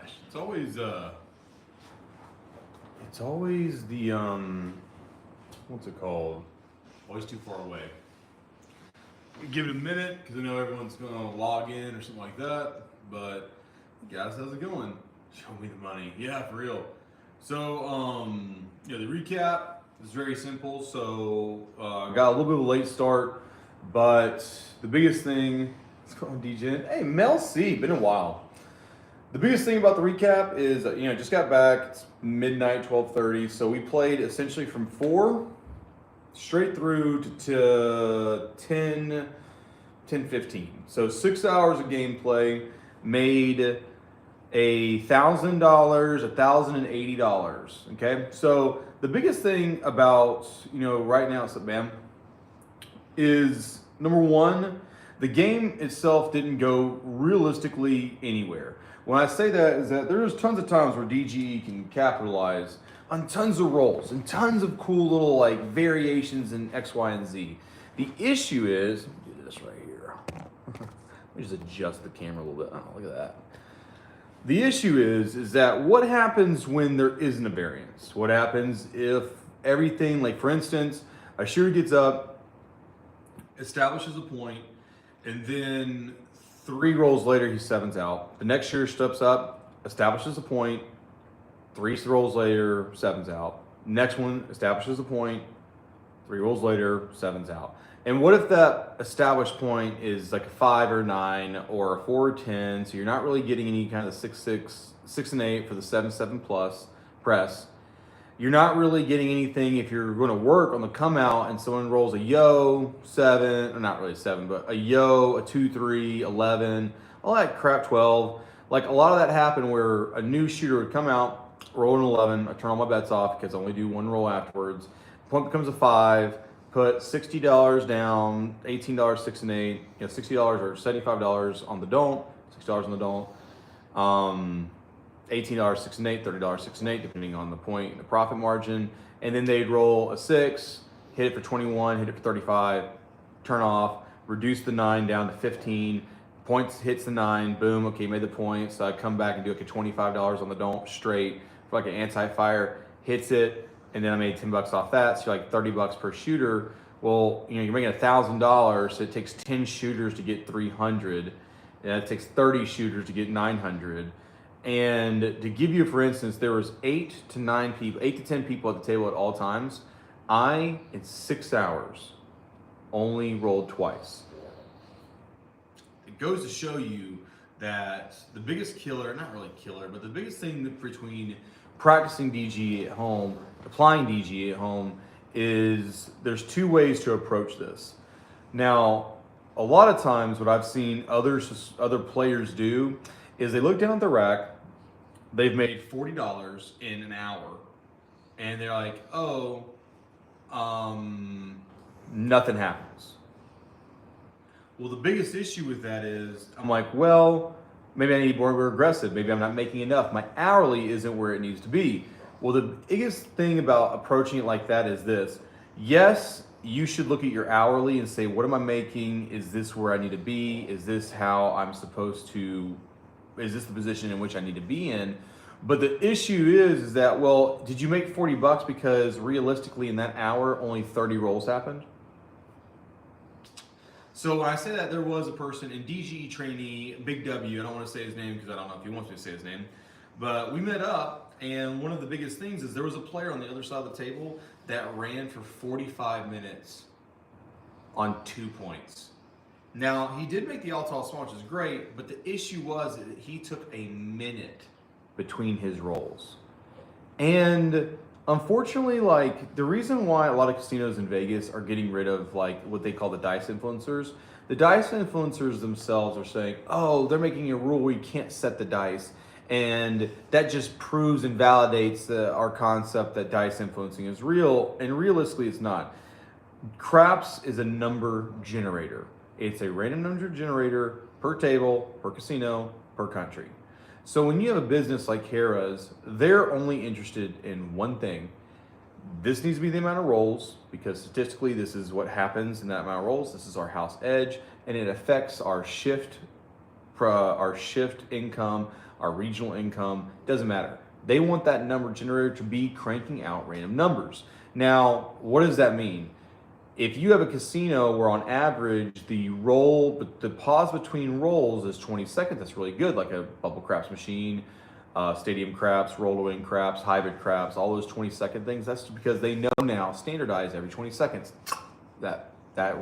gosh, it's always the what's it called? Always too far away. Give it a minute because I know everyone's going to log in or something like that. But guys, how's it going? Show me the money. Yeah, for real. So the recap is very simple. So got a little bit of a late start, but the biggest thing. Let's go on DJ. Hey, Mel C. Been a while. The biggest thing about the recap is just got back. It's midnight, 12:30. So we played essentially from 4 straight through to 10:15. So 6 hours of gameplay, made $1,000, $1,080. Okay, so the biggest thing about right now, bam, is number one, the game itself didn't go realistically anywhere. When I say that, is that there's tons of times where DGE can capitalize on tons of rolls and tons of cool little like variations in X, Y, and Z. The issue is, let me do this right here. Let me just adjust the camera a little bit. Oh, look at that. The issue is that what happens when there isn't a variance? What happens if everything, like for instance, a shooter gets up, establishes a point, and then 3 rolls later he sevens out. The next shooter steps up, establishes a point, 3 rolls later, sevens out. Next one establishes a point, 3 rolls later, sevens out. And what if that established point is like a 5 or 9 or a 4 or 10, so you're not really getting any kind of 6-6, 6 and 8 for the 7-7 plus press. You're not really getting anything if you're going to work on the come out and someone rolls a yo 7, or not really 7, but a yo, a 2-3, 11, all that crap 12. Like a lot of that happened where a new shooter would come out, roll an 11, I turn all my bets off because I only do 1 roll afterwards. Point becomes a 5, put $60 down, $18 6 and 8, $60 or $75 on the don't, $6 on the don't. $18 6 and 8, $30 6 and 8, depending on the point and the profit margin. And then they'd roll a 6, hit it for 21, hit it for 35, turn off, reduce the 9 down to 15, points hits the 9, boom, okay, made the point. So I come back and do like a $25 on the don't straight for like an anti-fire, hits it, and then I made $10 off that. So like $30 per shooter. Well, you're making $1,000, so it takes 10 shooters to get 300, and it takes 30 shooters to get 900. And to give you, for instance, there was 8 to 10 people at the table at all times. I, in 6 hours, only rolled twice. It goes to show you that the biggest killer, not really killer, but the biggest thing between practicing DG at home, applying DG at home, is there's 2 ways to approach this. Now, a lot of times what I've seen other players do is they look down at the rack, they've made $40 in an hour, and they're like, nothing happens. Well, the biggest issue with that is, I'm like, well, maybe I need to be more aggressive. Maybe I'm not making enough. My hourly isn't where it needs to be. Well, the biggest thing about approaching it like that is this. Yes, you should look at your hourly and say, what am I making? Is this where I need to be? Is this how I'm supposed to, is this the position in which I need to be in? But the issue is that, well, did you make $40 because realistically in that hour, only 30 rolls happened? So when I say that, there was a person in DGE trainee, Big W, I don't want to say his name because I don't know if he wants me to say his name, but we met up, and one of the biggest things is there was a player on the other side of the table that ran for 45 minutes on 2 points. Now, he did make the all-tall small, which is great, but the issue was that he took a minute between his rolls. And unfortunately, like, the reason why a lot of casinos in Vegas are getting rid of, like, what they call the dice influencers, the dice influencers themselves are saying, oh, they're making a rule where you can't set the dice. And that just proves and validates our concept that dice influencing is real, and realistically it's not. Craps is a number generator. It's a random number generator per table, per casino, per country. So when you have a business like Harrahs, they're only interested in one thing. This needs to be the amount of rolls, because statistically this is what happens in that amount of rolls. This is our house edge, and it affects our shift income our regional income, doesn't matter. They want that number generator to be cranking out random numbers. Now, what does that mean? If you have a casino where on average the pause between rolls is 20 seconds, that's really good, like a bubble craps machine, stadium craps, roll to win craps, hybrid craps, all those 20-second things. That's because they know now, standardized every 20 seconds, that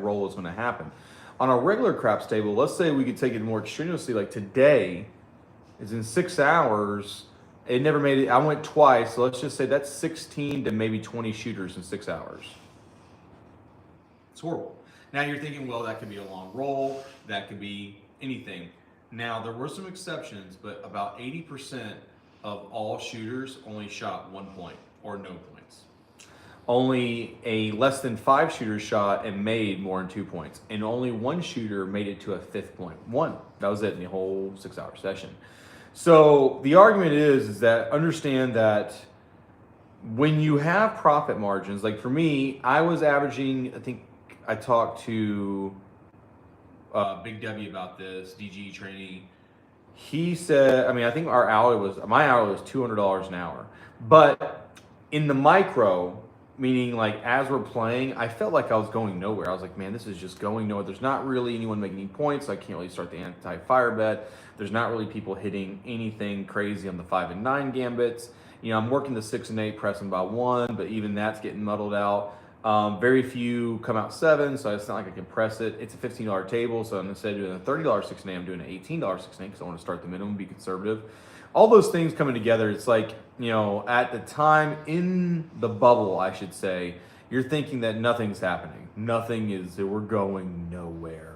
roll is going to happen. On a regular craps table, let's say we could take it more extraneously, like today is in 6 hours. It never made it. I went twice, so let's just say that's 16 to maybe 20 shooters in 6 hours. It's horrible. Now you're thinking, well, that could be a long roll, that could be anything. Now there were some exceptions, but about 80% of all shooters only shot 1 point or no points. Only a less than 5 shooters shot and made more than 2 points, and only 1 shooter made it to a 5th point. One. That was it in the whole 6-hour session. So the argument is that understand that when you have profit margins, like for me, I was averaging, I think I talked to Big W about this, DGE trainee. He said, I mean, I think my hourly was $200 an hour. But in the micro, meaning like as we're playing, I felt like I was going nowhere. I was like, man, this is just going nowhere. There's not really anyone making any points. So I can't really start the anti-fire bet. There's not really people hitting anything crazy on the 5 and 9 gambits. You know, I'm working the 6 and 8 pressing by 1, but even that's getting muddled out. Very few come out 7, so it's not like I can press it. It's a $15 table, so instead of doing a $30 6 and 8, I'm doing an $18 6 and 8 because I want to start the minimum, be conservative. All those things coming together, it's like, you know, at the time in the bubble, I should say, you're thinking that nothing's happening. We're going nowhere.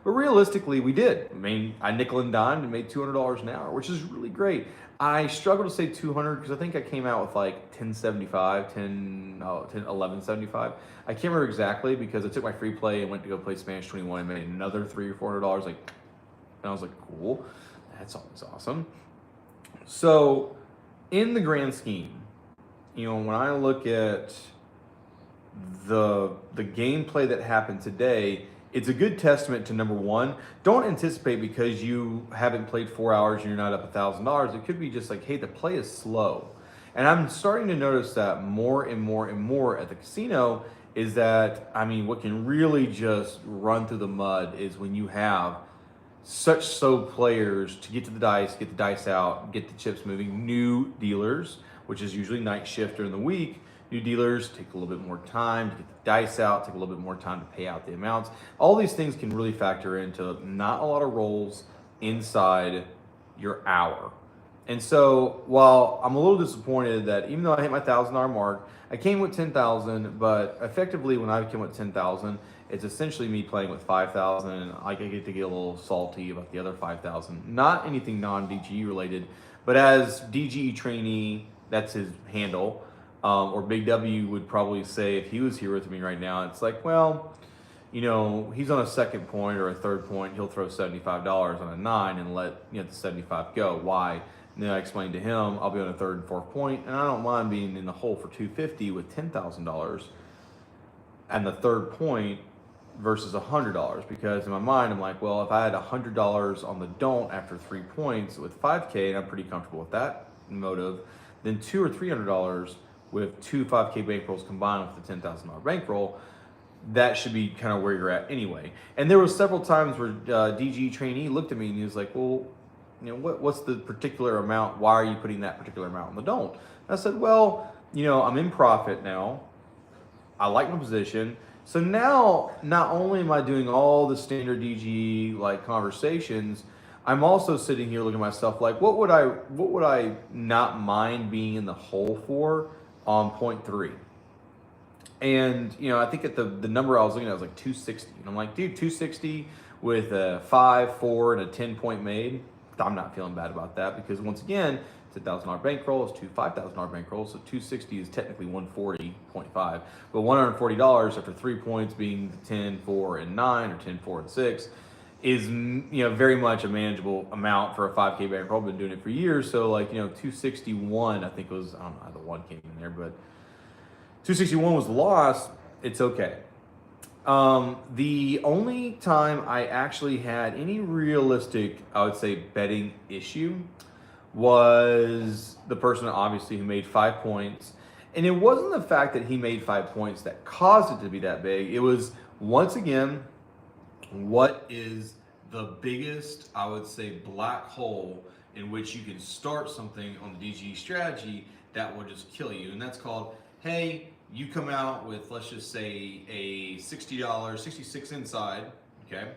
But realistically, we did. I mean, I nickel and dimed and made $200 an hour, which is really great. I struggle to say 200 because I think I came out with like 1175. I can't remember exactly because I took my free play and went to go play Spanish 21 and made another $300 or $400. And I was like, cool, that's always awesome. So in the grand scheme, you know, when I look at the gameplay that happened today, it's a good testament to number one, don't anticipate because you haven't played 4 hours and you're not up $1,000. It could be just like, hey, the play is slow. And I'm starting to notice that more and more and more at the casino is that, I mean, what can really just run through the mud is when you have such slow players to get to the dice, get the dice out, get the chips moving, new dealers, which is usually night shift during the week. New dealers take a little bit more time to get the dice out, take a little bit more time to pay out the amounts. All these things can really factor into not a lot of rolls inside your hour. And so while I'm a little disappointed that even though I hit my $1,000 mark, I came with 10,000, but effectively when I came with 10,000, it's essentially me playing with 5,000. I get to get a little salty about the other 5,000. Not anything non-DGE related, but as DGE trainee, that's his handle. Or Big W would probably say if he was here with me right now, it's like, well, you know, he's on a second point or a third point, he'll throw $75 on a 9 and let the 75 go. Why? And then I explained to him, I'll be on a third and fourth point, and I don't mind being in the hole for $250 with $10,000 and the third point versus $100, because in my mind I'm like, well, if I had $100 on the don't after 3 points with 5K, and I'm pretty comfortable with that motive, then $200 or $300 with 2 5K bankrolls combined with the $10,000 bankroll, that should be kind of where you're at anyway. And there was several times where DG trainee looked at me and he was like, well, you know, what's the particular amount? Why are you putting that particular amount on the don't? And I said, well, you know, I'm in profit now. I like my position. So now, not only am I doing all the standard DG like conversations, I'm also sitting here looking at myself like, what would I not mind being in the hole for on point 3? And you know, I think at the number I was looking at was like 260, and I'm like, dude, 260 with a 5, 4, and a 10-point made. I'm not feeling bad about that because once again, it's $1,000 bankroll, it's 2 $5,000 bankrolls, so 260 is technically 140.5, but $140 after 3 points being 10, 4, and 9, or 10, 4, and 6 is, you know, very much a manageable amount for a 5K bankroll. I've been doing it for years, so like, you know, 261 I think was, I don't know how the 1 came in there, but 261 was the loss. It's okay. The only time I actually had any realistic, I would say, betting issue was the person obviously who made 5 points. And it wasn't the fact that he made 5 points that caused it to be that big. It was, once again, what is the biggest, I would say, black hole in which you can start something on the DG strategy that will just kill you. And that's called, hey, you come out with, let's just say, a $60, 66 inside, okay?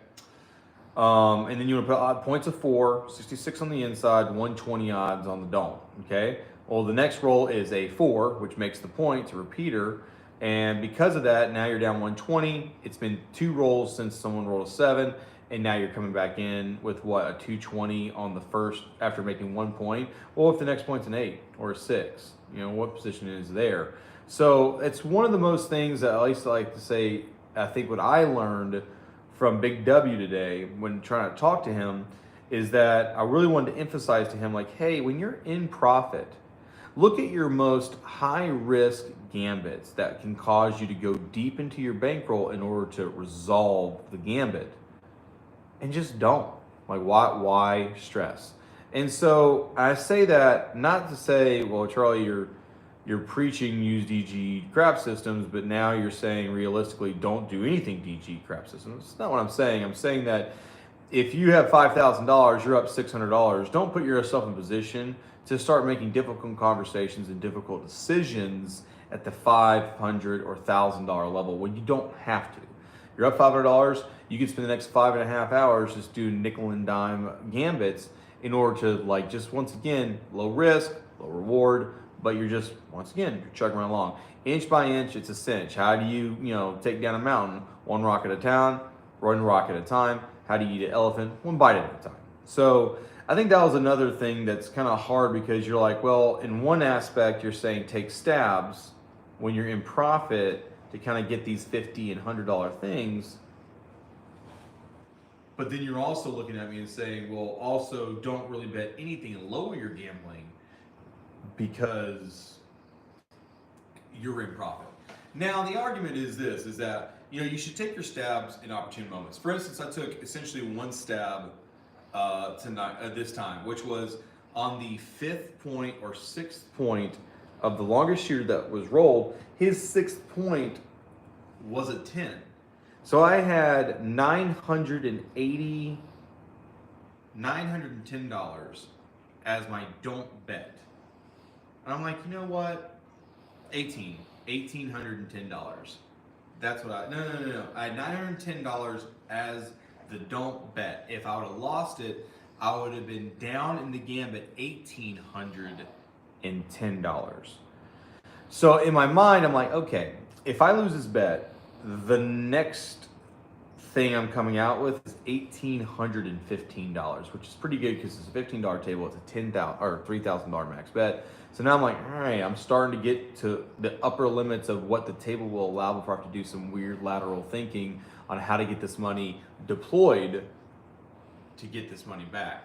And then you want to put odd points of 4, 66 on the inside, 120 odds on the dome, okay? Well, the next roll is a 4, which makes the points a repeater. And because of that, now you're down 120. It's been 2 rolls since someone rolled a 7. And now you're coming back in with what, a 220 on the first after making 1 point. Well, if the next point's an 8 or a 6, you know, what position is there? So it's one of the most things that I used to like to say, I think what I learned from Big W today when trying to talk to him is that I really wanted to emphasize to him, like, hey, when you're in profit, look at your most high risk gambits that can cause you to go deep into your bankroll in order to resolve the gambit. And just don't. Like, why stress? And so I say that not to say, well, Charlie, you're preaching use DG crap systems, but now you're saying realistically don't do anything DG crap systems. It's not what I'm saying. I'm saying that if you have $5,000, you're up $600. Don't put yourself in position to start making difficult conversations and difficult decisions at the $500 or $1,000 level when you don't have to. You're up $500. You can spend the next 5.5 hours just doing nickel and dime gambits in order to, like, just once again, low risk, low reward, but you're just, once again, you're chugging right along. Inch by inch, it's a cinch. How do you, take down a mountain? One rock at a time, one rock at a time. How do you eat an elephant? One bite at a time. So I think that was another thing that's kind of hard because you're like, well, in one aspect, you're saying take stabs when you're in profit to kind of get these $50 and $100 things. But then you're also looking at me and saying, well, also don't really bet anything and lower your gambling because you're in profit. Now, the argument is this, is that, you should take your stabs in opportune moments. For instance, I took essentially one stab tonight, this time, which was on the 5th point or 6th point of the longest shooter that was rolled. His 6th point was a 10. So I had $910 as my don't bet. And I'm like, you know what? $1,810. That's what no. I had $910 as the don't bet. If I would have lost it, I would have been down in the gambit $1,810. So in my mind, I'm like, okay, if I lose this bet, the next thing I'm coming out with is $1,815, which is pretty good because it's a $15 table. It's a $10,000 or $3,000 max bet. So now I'm like, all right, I'm starting to get to the upper limits of what the table will allow before I have to do some weird lateral thinking on how to get this money deployed to get this money back.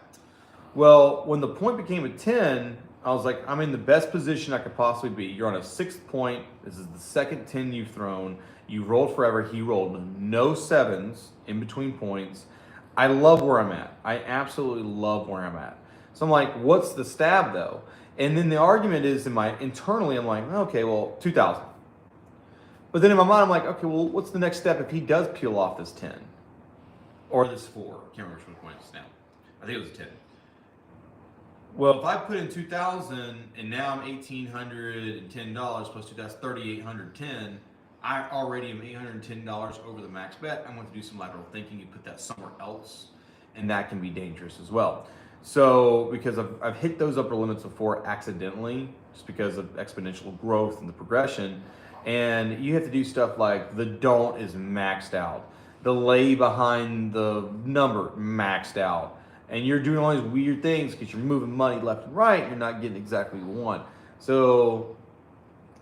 Well, when the point became a 10, I was like, I'm in the best position I could possibly be. You're on a 6th point. This is the second 10 you've thrown. You rolled forever. He rolled no 7s in between points. I love where I'm at. I absolutely love where I'm at. So I'm like, what's the stab though? And then the argument is internally, I'm like, okay, well, 2,000. But then in my mind, I'm like, okay, well, what's the next step if he does peel off this 10 or this 4? I can't remember which one points now. I think it was a 10. Well, if I put in 2,000 and now I'm $1,810 plus 2,000, that's $3,810. I already am $810 over the max bet. I'm going to do some lateral thinking and put that somewhere else, and that can be dangerous as well. So because I've hit those upper limits before accidentally, just because of exponential growth and the progression, and you have to do stuff like the don't is maxed out, the lay behind the number maxed out, and you're doing all these weird things because you're moving money left and right. You're not getting exactly what you want. So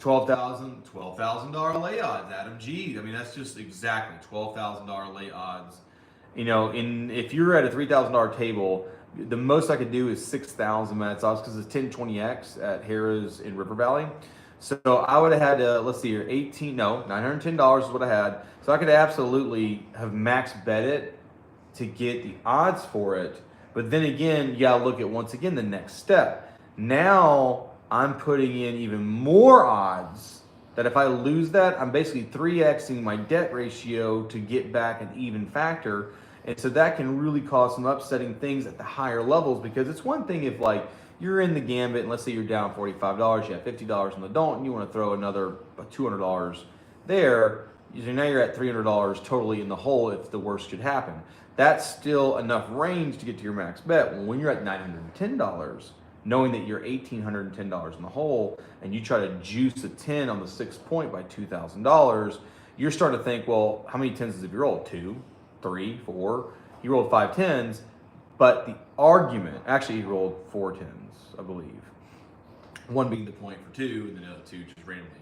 $12,000 lay odds, Adam G. I mean, that's just exactly $12,000 lay odds. If you're at a $3,000 table, the most I could do is 6,000 minutes odds because it's 1020x at Harrahs in River Valley. So I would have had to, let's see here, $910 is what I had. So I could absolutely have max bet it to get the odds for it. But then again, you gotta look at once again the next step. Now I'm putting in even more odds that if I lose that, I'm basically 3xing my debt ratio to get back an even factor. And so that can really cause some upsetting things at the higher levels, because it's one thing if like you're in the gambit and let's say you're down $45, you have $50 on the don't, and you want to throw another $200 there. So now you're at $300 totally in the hole if the worst could happen. That's still enough range to get to your max bet. When you're at $910, knowing that you're $1,810 in the hole, and you try to juice a 10 on the 6 point by $2,000, you're starting to think, well, how many 10s have you rolled? 2, 3, 4. He rolled 5 10s, but the argument, actually he rolled 4 10s, I believe. One being the point for 2, and then the other 2 just randomly.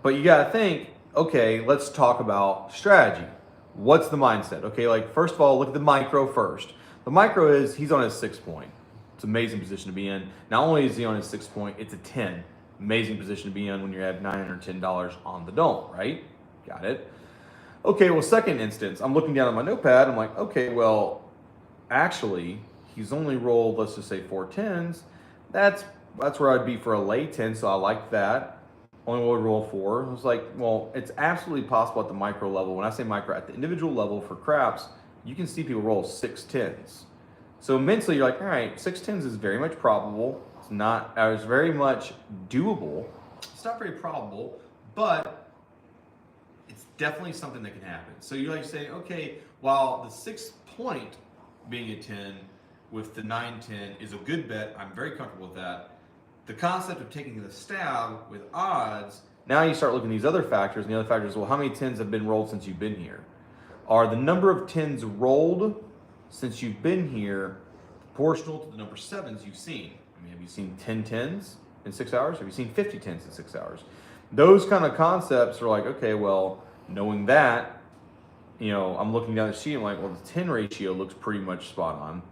But you gotta think, okay, let's talk about strategy. What's the mindset? Okay, like first of all, look at the micro first. The micro is he's on his 6 point. It's an amazing position to be in. Not only is he on his 6 point, it's a 10. Amazing position to be in when you have $910 on the don't, right? Got it. Okay, well, second instance, I'm looking down at my notepad. I'm like, okay, well, actually, he's only rolled, let's just say 4 10s. That's where I'd be for a lay 10, so I like that. Only would roll 4. I was like, well, it's absolutely possible at the micro level. When I say micro, at the individual level for craps, you can see people roll 6 10s. So mentally, you're like, all right, 6 10s is very much probable. It's very much doable. It's not very probable, but it's definitely something that can happen. So you're like saying, okay, while the 6 point being a 10 with the 9 10 is a good bet, I'm very comfortable with that. The concept of taking the stab with odds, now you start looking at these other factors, and the other factors, well, how many 10s have been rolled since you've been here? Are the number of 10s rolled since you've been here proportional to the number 7s you've seen? I mean, have you seen 10 10s in 6 hours? Have you seen 50 10s in 6 hours? Those kind of concepts are like, okay, well, knowing that, I'm looking down the sheet, I'm like, well, the 10 ratio looks pretty much spot on.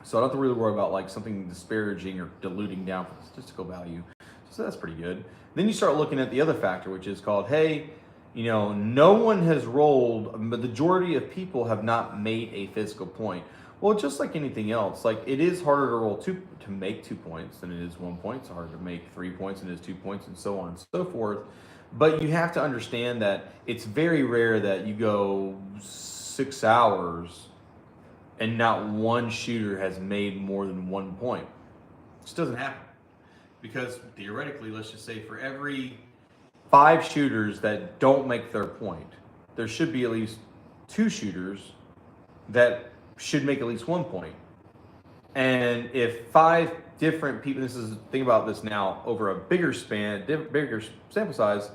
So I don't have to really worry about like something disparaging or diluting down for the statistical value. So that's pretty good. Then you start looking at the other factor, which is called, hey, no one has rolled, the majority of people have not made a physical point. Well, just like anything else, like it is harder to make 2 points than it is 1 point. It's harder to make 3 points than it is 2 points, and so on and so forth. But you have to understand that it's very rare that you go 6 hours and not one shooter has made more than 1 point. It just doesn't happen. Because theoretically, let's just say for every 5 shooters that don't make their point, there should be at least 2 shooters that should make at least 1 point. And if 5 different people, think about this now over a bigger span, bigger sample size.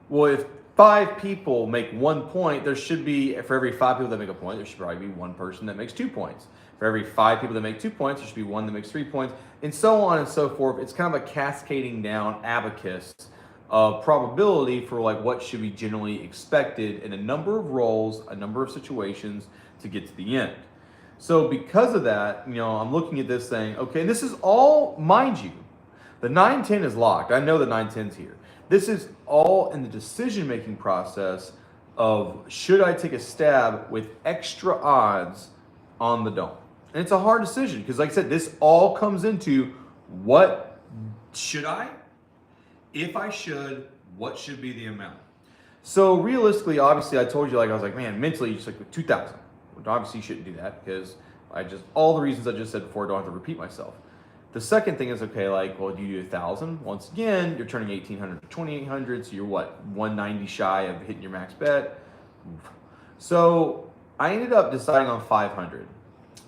Well, if 5 people make 1 point, there should be, for every 5 people that make a point, there should probably be 1 person that makes 2 points. For every 5 people that make 2 points, there should be 1 that makes 3 points, and so on and so forth. It's kind of a cascading down abacus of probability for like what should be generally expected in a number of rolls, a number of situations to get to the end. So because of that, I'm looking at this saying, okay, this is all, mind you, the 9-10 is locked. I know the 9-10's here. This is all in the decision-making process of should I take a stab with extra odds on the don't? And it's a hard decision because, like I said, this all comes into what should I? If I should, what should be the amount? So realistically, obviously, I told you, I was like, man, mentally, just like with 2,000. Obviously, you shouldn't do that because all the reasons I just said before, I don't have to repeat myself. The second thing is, okay, well, do you do 1,000? Once again, you're turning 1,800 to 2,800, so you're what, 190 shy of hitting your max bet? So I ended up deciding on 500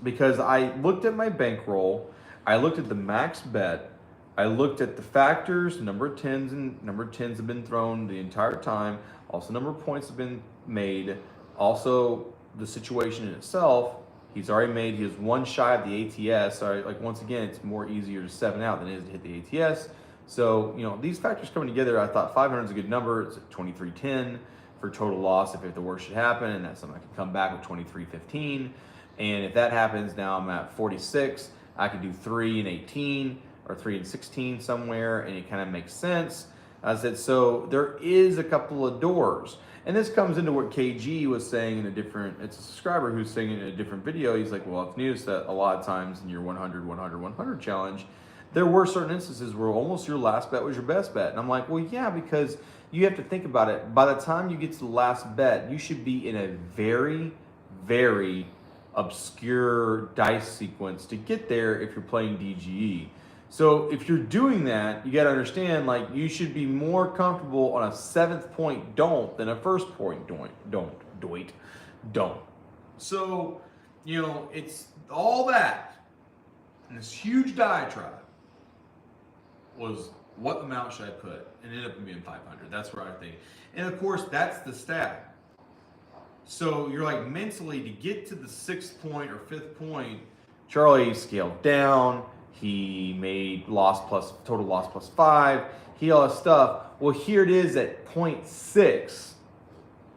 because I looked at my bankroll, I looked at the max bet, I looked at the factors, number of 10s and number of 10s have been thrown the entire time, also number of points have been made, also the situation in itself. He's already made, he was 1 shy of the ATS. So once again, it's more easier to 7 out than it is to hit the ATS. So, these factors coming together, I thought 500 is a good number. It's at 23.10 for total loss if the worst should happen. And that's something I can come back with 23.15. And if that happens, now I'm at 46. I could do 3 and 18 or 3 and 16 somewhere, and it kind of makes sense. I said, so there is a couple of doors. And this comes into what KG was saying in a different, it's a subscriber who's saying in a different video. He's like, well, I've noticed that a lot of times in your 100, 100, 100 challenge, there were certain instances where almost your last bet was your best bet. And I'm like, well, yeah, because you have to think about it. By the time you get to the last bet, you should be in a very, very obscure dice sequence to get there if you're playing DGE. So if you're doing that, you got to understand, like, you should be more comfortable on a 7th point don't than a 1st point don't. So, you know, it's all that. And this huge diatribe was, what amount should I put? And it ended up being 500. That's where I think. And of course, that's the stat. So you're like, mentally, to get to the 6th point or 5th point, Charlie scaled down. He made total loss plus 5. He all this stuff. Well, here it is at 0.6.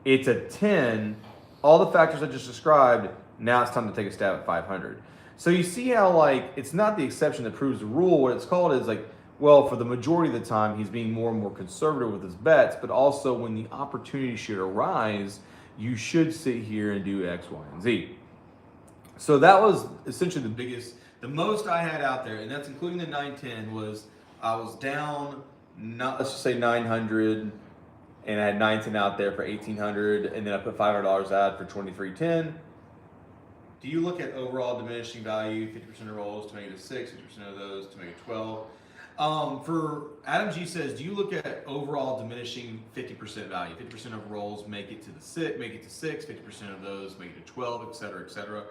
It's a 10. All the factors I just described. Now it's time to take a stab at 500. So you see how, like, it's not the exception that proves the rule. What it's called is, like, well, for the majority of the time, he's being more and more conservative with his bets, but also when the opportunity should arise, you should sit here and do X, Y, and Z. So that was essentially the most I had out there, and that's including the 910, was I was down, let's just say 900, and I had 910 out there for 1800, and then I put $500 out for 2310. Do you look at overall diminishing value, 50% of rolls to make it a 6, 50% of those to make it 12? For Adam G says, do you look at overall diminishing 50% value? 50% of rolls make it to 6, 50% of those make it to 12, et cetera, et cetera.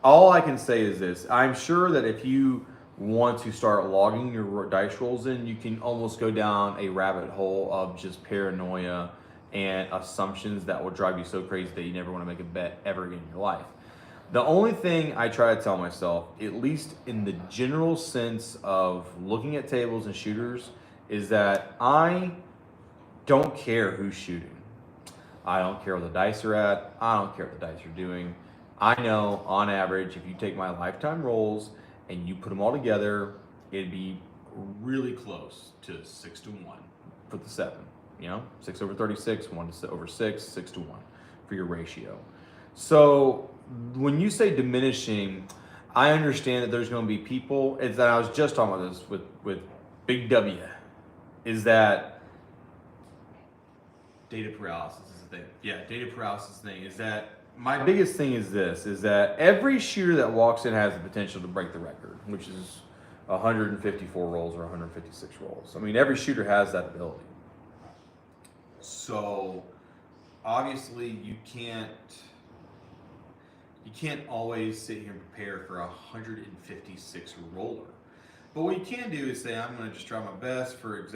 All I can say is this. I'm sure that if you want to start logging your dice rolls in, you can almost go down a rabbit hole of just paranoia and assumptions that will drive you so crazy that you never want to make a bet ever again in your life. The only thing I try to tell myself, at least in the general sense of looking at tables and shooters, is that I don't care who's shooting. I don't care where the dice are at. I don't care what the dice are doing. I know, on average, if you take my lifetime rolls and you put them all together, it'd be really close to 6 to 1 for the 7. You know, 6 over 36, 1 over 6, 6 to 1 for your ratio. So when you say diminishing, I understand that there's going to be people, it's that I was just talking about this with Big W, is that data paralysis is the thing. Yeah, data paralysis thing is that my biggest thing is this, is that every shooter that walks in has the potential to break the record, which is 154 rolls or 156 rolls. I mean, every shooter has that ability. So obviously you can't always sit here and prepare for a 156 roller. But what you can do is say, I'm going to just try my best for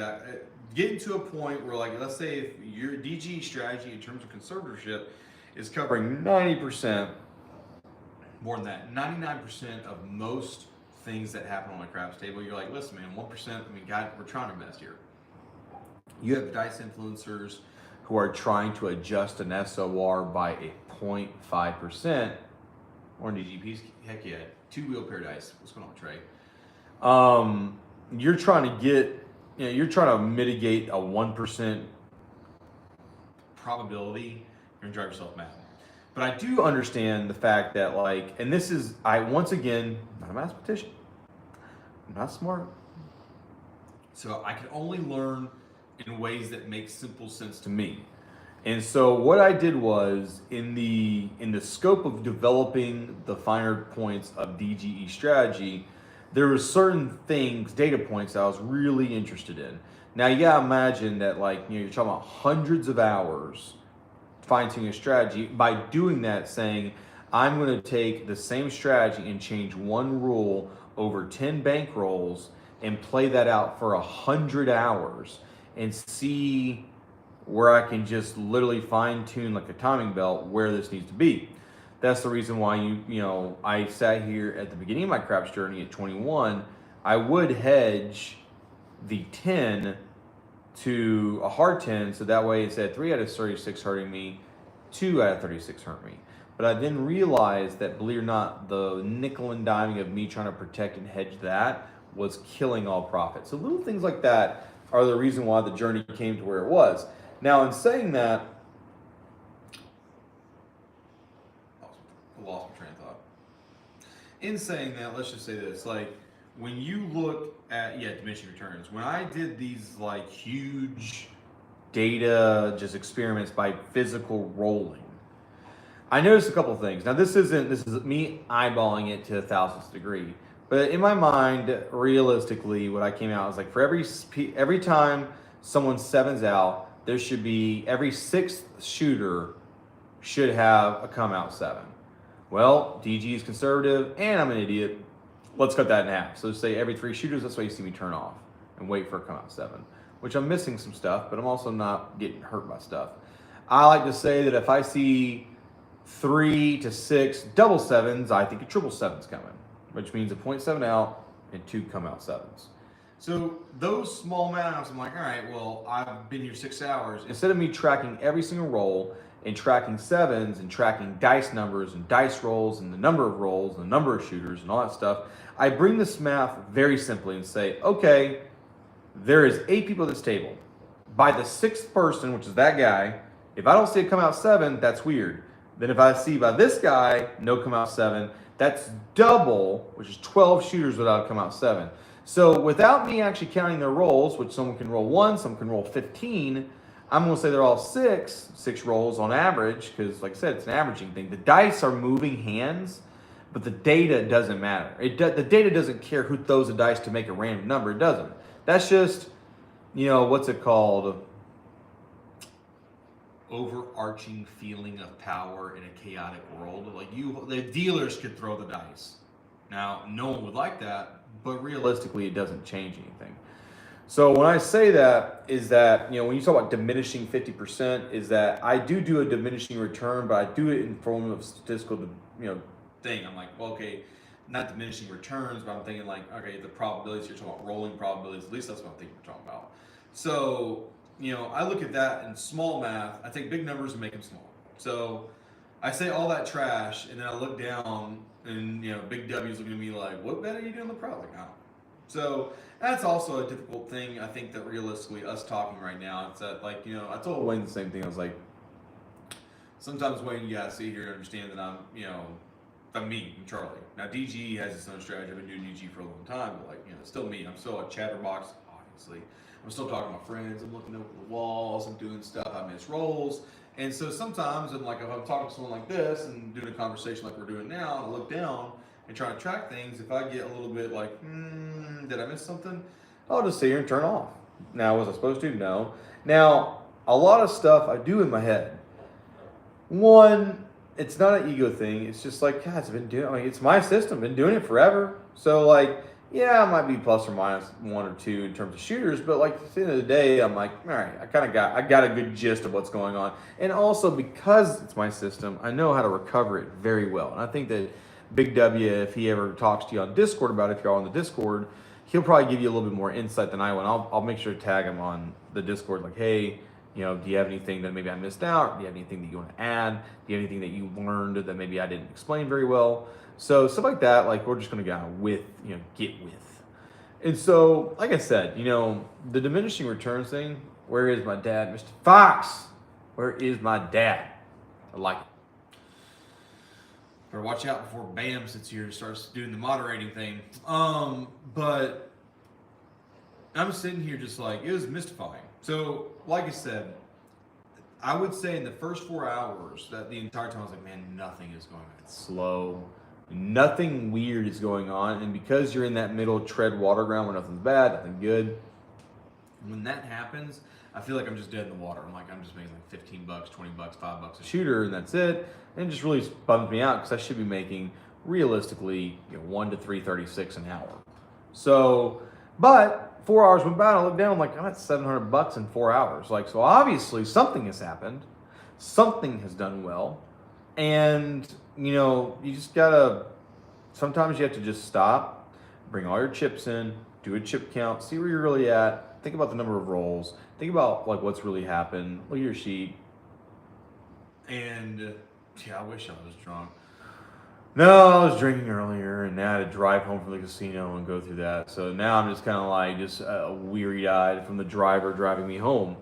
getting to a point where, like, let's say if your DG strategy in terms of conservatorship is covering 90%, more than that, 99% of most things that happen on my craps table, you're like, listen, man, 1%, I mean, God, we're trying our best here. You have dice influencers who are trying to adjust an SOR by a 0.5%, or DGPs, heck yeah, 2-wheel pair dice. What's going on, Trey? You're trying to you're trying to mitigate a 1% probability. You're gonna drive yourself mad. But I do understand the fact that, like, and this is, once again, not a mathematician. I'm not smart. So I can only learn in ways that make simple sense to me. And so what I did was, in the scope of developing the finer points of DGE strategy, there were certain things, data points that I was really interested in. Now you gotta imagine that, like, you know, you're talking about hundreds of hours fine-tuning a strategy. By doing that, saying, I'm gonna take the same strategy and change one rule over 10 bankrolls and play that out for 100 hours and see where I can just literally fine tune like a timing belt where this needs to be. That's the reason why I sat here at the beginning of my craps journey at 21. I would hedge the 10 to a hard 10, so that way instead of 3 out of 36 hurting me, 2 out of 36 hurt me. But I then realized that, believe it or not, the nickel and diming of me trying to protect and hedge that was killing all profit. So little things like that are the reason why the journey came to where it was. Now, in saying that, in saying that, let's just say this, like when you look at diminishing returns, when I did these like huge data just experiments by physical rolling, I noticed a couple of things. Now this is me eyeballing it to the thousandth degree, but in my mind, realistically, what I came out was like for every time someone sevens out, there should be every sixth shooter should have a come out seven. Well, DG is conservative and I'm an idiot. Let's cut that in half. So say every three shooters, that's why you see me turn off and wait for a come out seven, which I'm missing some stuff, but I'm also not getting hurt by stuff. I like to say that if I see 3 to 6 double sevens, I think a triple seven's coming, which means a 0.7 out and 2 come out sevens. So those small amounts, I'm like, all right, well, I've been here 6 hours. Instead of me tracking every single roll and tracking sevens and tracking dice numbers and dice rolls and the number of rolls and the number of shooters and all that stuff, I bring this math very simply and say, okay, there is 8 people at this table. By the 6th person, which is that guy, if I don't see a come out 7, that's weird. Then if I see by this guy, no come out 7, that's double, which is 12 shooters without a come out 7. So without me actually counting their rolls, which someone can roll 1, some can roll 15, I'm going to say they're all 6 rolls on average, because like I said, it's an averaging thing. The dice are moving hands, but the data doesn't matter. The data doesn't care who throws a dice to make a random number. It doesn't. That's just, what's it called? Overarching feeling of power in a chaotic world. Like the dealers could throw the dice. Now, no one would like that, but realistically, it doesn't change anything. So when I say that, is that, when you talk about diminishing 50%, is that I do a diminishing return, but I do it in form of statistical, thing. I'm like, well, okay, not diminishing returns, but I'm thinking like, okay, the probabilities, you're talking about rolling probabilities, at least that's what I'm thinking we're talking about. So, I look at that in small math, I take big numbers and make them small. So I say all that trash, and then I look down, and, Big W's looking at me like, what bet are you doing the pro? Like, no. So that's also a difficult thing, I think, that realistically, us talking right now, it's that, like, I told Wayne the same thing. I was like, sometimes, Wayne, you gotta sit here and understand that I'm me, I'm Charlie. Now, DG has his own strategy. I've been doing DG for a long time, but, like, it's still me. I'm still a chatterbox, obviously. I'm still talking to my friends. I'm looking over the walls. I'm doing stuff. I miss rolls. And so sometimes, if I'm talking to someone like this and doing a conversation like we're doing now, I look down and try to track things. If I get a little bit like, did I miss something? I'll just sit here and turn off. Now, was I supposed to? No. Now, a lot of stuff I do in my head. One, it's not an ego thing. It's just like, God, it's my system. Been doing it forever. So, like, yeah, I might be plus or minus 1 or 2 in terms of shooters, but like at the end of the day, I'm like, all right, I got a good gist of what's going on. And also because it's my system, I know how to recover it very well. And I think that Big W, if he ever talks to you on Discord about it, if you're on the Discord, he'll probably give you a little bit more insight than I will. And I'll make sure to tag him on the Discord, like, hey, do you have anything that maybe I missed out? Do you have anything that you want to add? Do you have anything that you learned that maybe I didn't explain very well? So stuff like that, like we're just going to get with. And so, like I said, the diminishing returns thing, where is my dad? Mr. Fox, where is my dad? I like it. Better watch out before Bam sits here and starts doing the moderating thing. But I'm sitting here just like, it was mystifying. So, like I said, I would say in the first 4 hours that the entire time I was like, man, nothing is going on. It's slow. Nothing weird is going on. And because you're in that middle tread water ground where nothing's bad, nothing good, when that happens, I feel like I'm just dead in the water. I'm just making like $15, $20, $5 a shooter, and that's it. And it just really bums me out because I should be making realistically 1 to 336 an hour. So, but 4 hours went by, and I looked down, I'm like, I'm at $700 in 4 hours. Like, so obviously something has happened, something has done well, and you just gotta. Sometimes you have to just stop, bring all your chips in, do a chip count, see where you're really at. Think about the number of rolls. Think about like what's really happened. Look at your sheet. And I wish I was drunk. No, I was drinking earlier, and now I had to drive home from the casino and go through that. So now I'm just kind of like weary-eyed from the driver driving me home.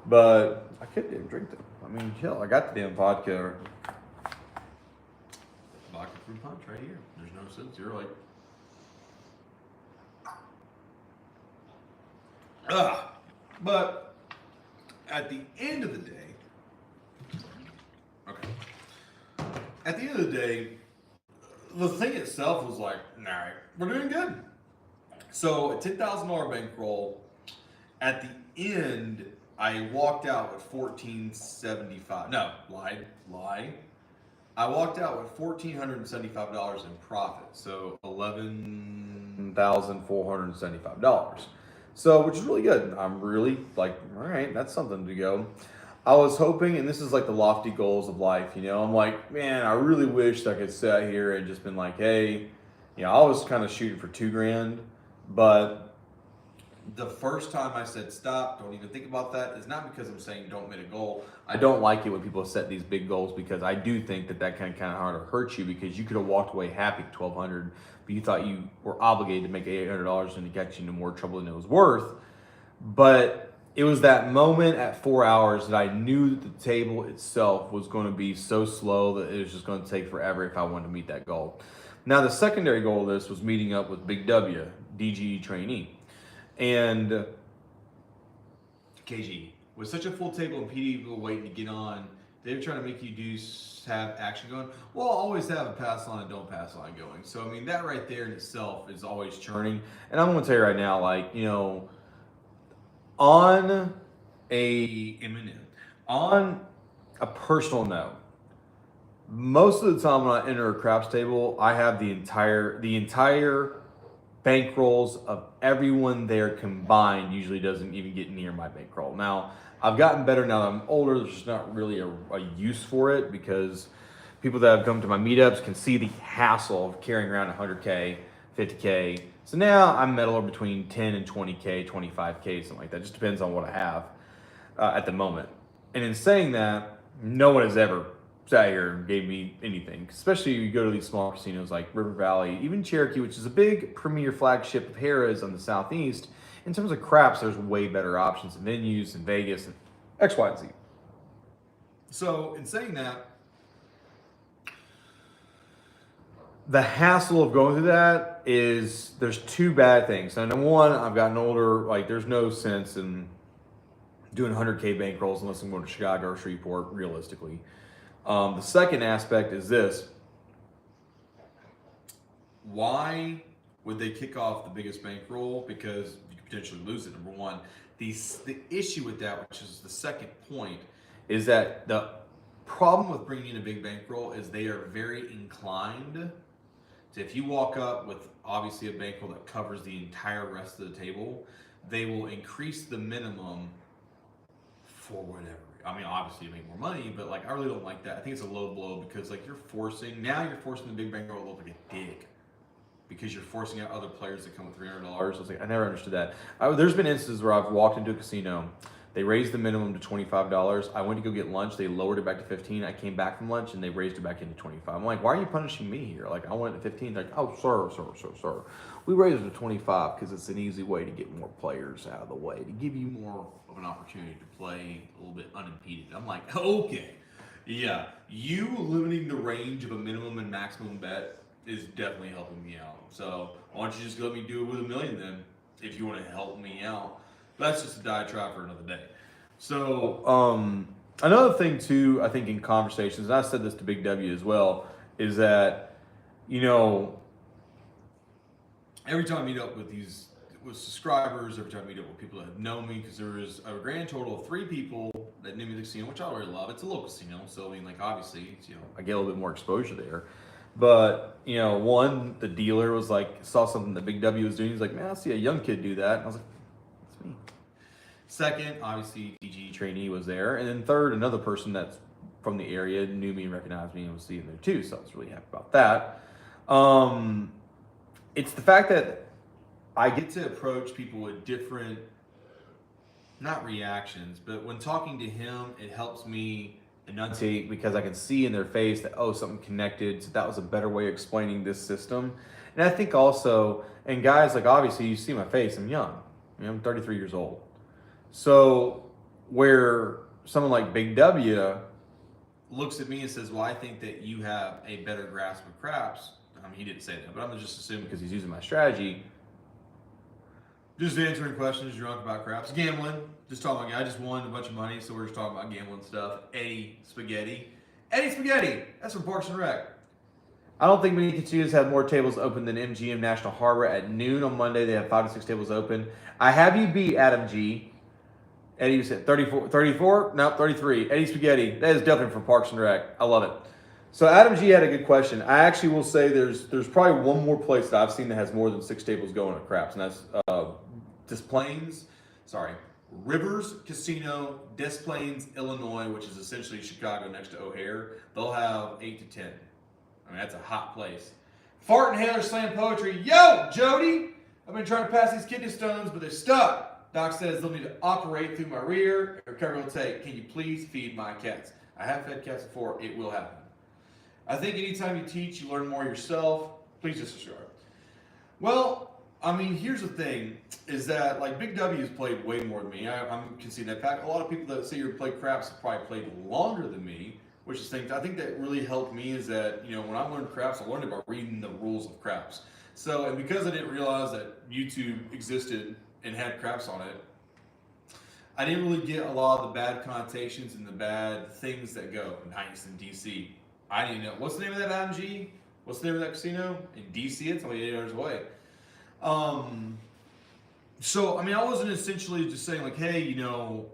But I could drink them. I mean, hell, I got the damn vodka fruit punch right here. There's no sense. You're like, ah. But at the end of the day, okay. At the end of the day, the thing itself was like, all right, we're doing good. So a $10,000 bankroll. At the end, I walked out with 1475. No, lie. I walked out with $1,475 in profit. So $11,475. So, which is really good. I'm really like, all right, that's something to go. I was hoping, and this is like the lofty goals of life, you know. I'm like, man, I really wish I could sit here and just been like, hey, you know, I was kind of shooting for $2,000, but the first time I said stop, don't even think about that, is not because I'm saying don't make a goal. I don't like it when people set these big goals because I do think that can kind of hard to hurt you because you could have walked away happy at $1,200, but you thought you were obligated to make $800 and it got you into more trouble than it was worth. But it was that moment at 4 hours that I knew that the table itself was going to be so slow that it was just going to take forever if I wanted to meet that goal. Now, the secondary goal of this was meeting up with Big W, DGE trainee. And KG, with such a full table and PD people waiting to get on, they're trying to make you have action going. Well, I'll always have a pass line and don't pass line going. So, I mean, that right there in itself is always churning. And I'm going to tell you right now, like, you know, on a personal note, most of the time when I enter a craps table, I have the entire bankrolls of everyone there combined usually doesn't even get near my bankroll. Now, I've gotten better now that I'm older. There's just not really a use for it because people that have come to my meetups can see the hassle of carrying around 100K, 50K. So now I'm meddler between 10 and 20K, 25K, something like that. It just depends on what I have at the moment. And in saying that, no one has ever sat here and gave me anything, especially you go to these small casinos like River Valley, even Cherokee, which is a big premier flagship of Harrahs on the southeast. In terms of craps, there's way better options and venues in Vegas and X, Y, and Z. So in saying that, the hassle of going through that is there's two bad things. Now, number one, I've gotten older. Like, there's no sense in doing 100K bankrolls unless I'm going to Chicago or Shreveport, realistically. The second aspect is this. Why would they kick off the biggest bankroll? Because you could potentially lose it, number one. The issue with that, which is the second point, is that the problem with bringing in a big bankroll is they are very inclined to, if you walk up with obviously a bankroll that covers the entire rest of the table, they will increase the minimum for whatever. I mean, obviously to make more money, but like I really don't like that. I think it's a low blow because like you're forcing the big bankroll to look like a dick because you're forcing out other players to come with $300. I was like, I never understood that. There's been instances where I've walked into a casino, they raised the minimum to $25. I went to go get lunch, they lowered it back to 15. I came back from lunch and they raised it back into 25. I'm like, why are you punishing me here? Like I went to 15. Like, oh, sir. We raised it to 25 because it's an easy way to get more players out of the way, to give you more of an opportunity to play a little bit unimpeded. I'm like, okay, yeah, you limiting the range of a minimum and maximum bet is definitely helping me out. So why don't you just let me do it with $1 million then, if you want to help me out. But that's just a diatribe for another day. So another thing too, I think in conversations, and I said this to Big W as well, is that, you know, every time I meet up with subscribers, every time I meet up with people that have known me, because there was a grand total of 3 people that knew me at the casino, which I already love. It's a local casino, so I mean, like obviously, it's, you know, I get a little bit more exposure there. But you know, one, the dealer was like, saw something that Big W was doing. He's like, man, I see a young kid do that. And I was like, that's me. Second, obviously, DG trainee was there, and then third, another person that's from the area knew me and recognized me and was seeing there too. So I was really happy about that. It's the fact that I get to approach people with different, not reactions, but when talking to him, it helps me enunciate because I can see in their face that, oh, something connected. So that was a better way of explaining this system. And I think also, and guys, like obviously you see my face, I'm young. You know, I'm 33 years old. So where someone like Big W looks at me and says, well, I think that you have a better grasp of craps. I mean, he didn't say that, but I'm gonna just assume because he's using my strategy. Just answering questions, drunk about craps, gambling. Just talking about, I just won a bunch of money, so we're just talking about gambling stuff. Eddie Spaghetti, that's from Parks and Rec. I don't think many casinos have more tables open than MGM National Harbor. At noon on Monday, they have 5 to 6 tables open. I have you beat, Adam G. Eddie, you said 34? No, 33. Eddie Spaghetti. That is definitely from Parks and Rec. I love it. So Adam G had a good question. I actually will say there's probably one more place that I've seen that has more than 6 tables going at craps, and that's Rivers Casino, Des Plaines, Illinois, which is essentially Chicago next to O'Hare. They'll have 8 to 10. I mean, that's a hot place. Fart and Haler slam poetry. Yo, Jody! I've been trying to pass these kidney stones, but they're stuck. Doc says they'll need to operate through my rear. Recovery will take. Can you please feed my cats? I have fed cats before. It will happen. I think anytime you teach, you learn more yourself. Please just subscribe. Well, I mean, here's the thing, is that, like, Big W has played way more than me. I'm conceding that fact. A lot of people that say you play craps have probably played longer than me, which is things I think that really helped me is that, you know, when I learned craps, I learned about reading the rules of craps. So, and because I didn't realize that YouTube existed and had craps on it, I didn't really get a lot of the bad connotations and the bad things that go nice in DC. I didn't know. What's the name of that IMG? What's the name of that casino? In DC, it's only 8 hours away. So, I mean, I wasn't essentially just saying like, hey, you know,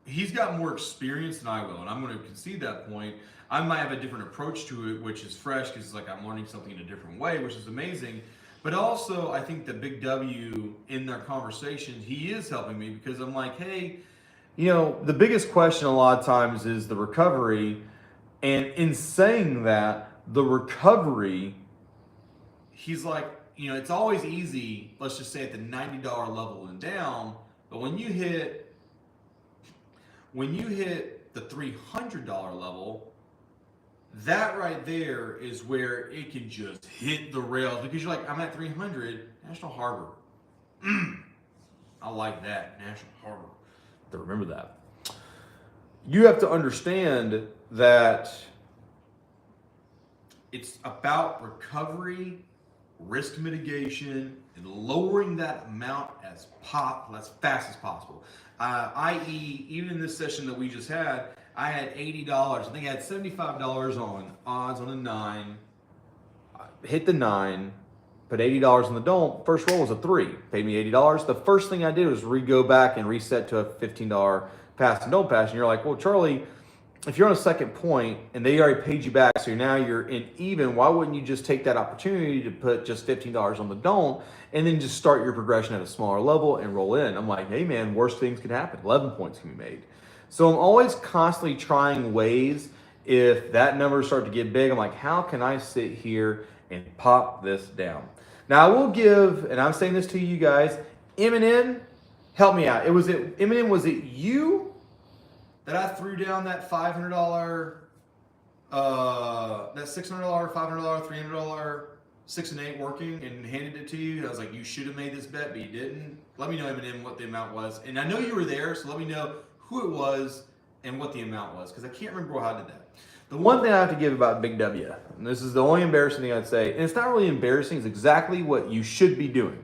he's got more experience than I will, and I'm going to concede that point. I might have a different approach to it, which is fresh because it's like I'm learning something in a different way, which is amazing. But also, I think that Big W, in their conversation, he is helping me because I'm like, hey, you know, the biggest question a lot of times is the recovery. And in saying that, the recovery, he's like, you know, it's always easy, let's just say at the $90 level and down, but when you hit the $300 level, that right there is where it can just hit the rails because you're like, I'm at 300, National Harbor. I like that, National Harbor. To remember that. You have to understand that it's about recovery, risk mitigation, and lowering that amount as fast as possible. I.e., even in this session that we just had, I had $80. I think I had $75 on odds on a 9. Hit the 9, put $80 on the don't. First roll was a 3. Paid me $80. The first thing I did was go back and reset to a $15 pass and don't pass. And you're like, well, Charlie, if you're on a second point and they already paid you back, so now you're in even, why wouldn't you just take that opportunity to put just $15 on the don't and then just start your progression at a smaller level and roll in? I'm like, hey man, worst things can happen. 11 points can be made. So I'm always constantly trying ways. If that number starts to get big, I'm like, how can I sit here and pop this down? Now I will give, and I'm saying this to you guys, Eminem, help me out. Eminem, was it you that I threw down that $500, that $600, $500, $300, 6 and 8 working and handed it to you? I was like, you should have made this bet, but you didn't. Let me know, Eminem, what the amount was. And I know you were there, so let me know who it was and what the amount was, because I can't remember how I did that. The one thing I have to give about Big W, and this is the only embarrassing thing I'd say, and it's not really embarrassing, it's exactly what you should be doing.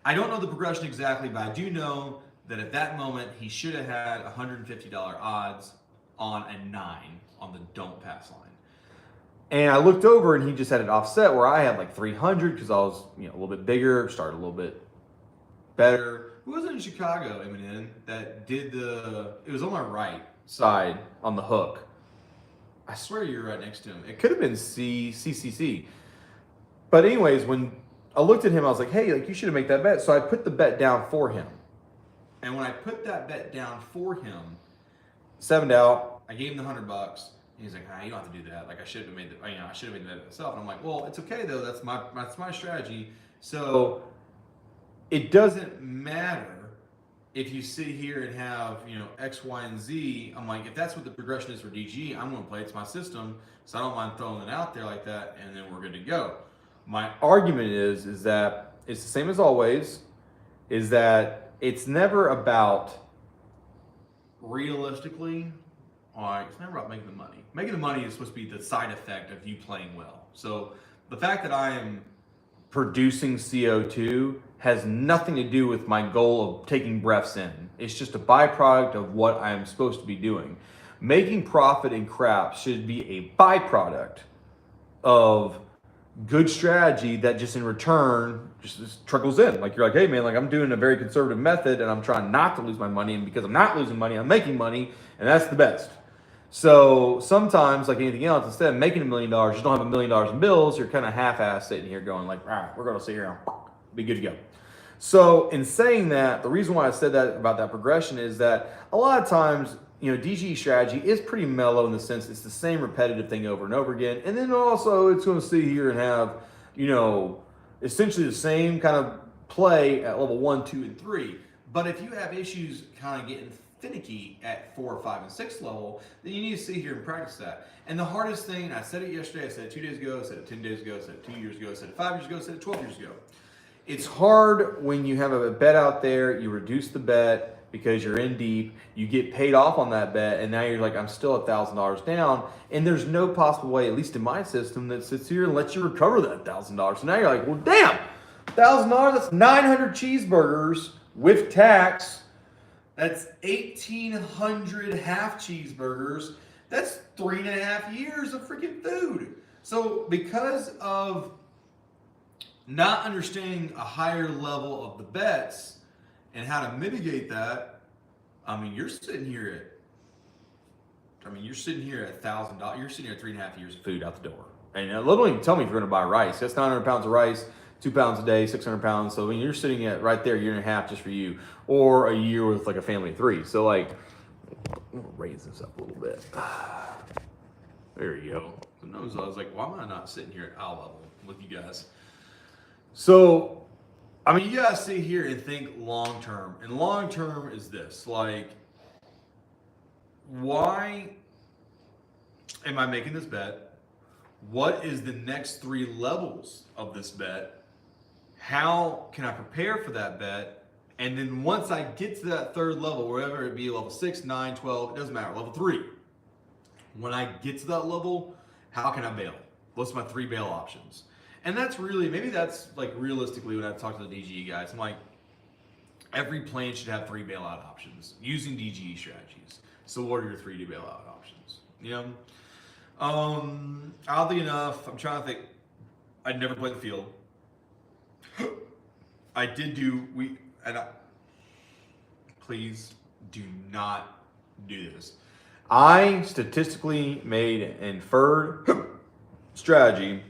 I don't know the progression exactly, but I do know that at that moment, he should have had $150 odds on a 9 on the don't pass line. And I looked over and he just had it offset where I had like 300 because I was, you know, a little bit bigger, started a little bit better. Who was it in Chicago, Eminem, that did it was on my right side on the hook. I swear you were right next to him. It could have been CCC. But anyways, when I looked at him, I was like, hey, like you should have made that bet. So I put the bet down for him. And when I put that bet down for him, 7'd out, I gave him the $100. And he's like, you don't have to do that. Like I should have made I should have made the bet myself. And I'm like, well, it's okay though. That's my strategy. So it doesn't matter if you sit here and have, you know, X, Y, and Z. I'm like, if that's what the progression is for DG, I'm going to play. It's my system. So I don't mind throwing it out there like that. And then we're good to go. My argument is that it's the same as always, is that it's never about realistically all right, it's never about making the money. Making the money is supposed to be the side effect of you playing well. So the fact that I am producing CO2 has nothing to do with my goal of taking breaths in. It's just a byproduct of what I am supposed to be doing. Making profit in craps should be a byproduct of good strategy that just in return just trickles in. Like you're like, hey man, like I'm doing a very conservative method and I'm trying not to lose my money, and because I'm not losing money, I'm making money, and that's the best. So sometimes, like anything else, instead of making $1 million, you just don't have $1 million in bills. You're kind of half-assed sitting here going like, all right, we're going to sit here and be good to go. So in saying that, the reason why I said that about that progression is that a lot of times, DGE strategy is pretty mellow in the sense it's the same repetitive thing over and over again. And then also it's going to sit here and have, essentially the same kind of play at level 1, 2, and 3. But if you have issues kind of getting finicky at 4, 5, and 6 level, then you need to sit here and practice that. And the hardest thing, I said it yesterday, I said it 2 days ago, I said it 10 days ago, I said it 2 years ago, I said it 5 years ago, I said it 12 years ago. It's hard when you have a bet out there, you reduce the bet because you're in deep, you get paid off on that bet, and now you're like, I'm still $1,000 down, and there's no possible way, at least in my system, that sits here and lets you recover that $1,000. So now you're like, well, damn, $1,000, that's 900 cheeseburgers with tax. That's 1,800 half cheeseburgers. That's 3.5 years of freaking food. So because of not understanding a higher level of the bets and how to mitigate that, you're sitting here at $1,000. You're sitting here at 3.5 years of food out the door. And let don't even tell me if you're going to buy rice. That's 900 pounds of rice. 2 pounds a day, 600 pounds. So you're sitting at right there, 1.5 years just for you, or a year with like a family of 3. So like, I'm gonna raise this up a little bit. There you go. I was like, why am I not sitting here at eye level with you guys? So, you gotta sit here and think long term. And long term is this, like, why am I making this bet? What is the next 3 levels of this bet? How can I prepare for that bet? And then once I get to that 3rd level, wherever it be, level 6, 9, 12, it doesn't matter, level 3. When I get to that level, how can I bail? What's my 3 bail options? And that's really, maybe that's like realistically when I talk to the DGE guys, I'm like, every plan should have 3 bailout options using DGE strategies. So what are your 3 bailout options? Oddly enough, I'm trying to think, I'd never played the field. I did do, please do not do this. I statistically made an inferred strategy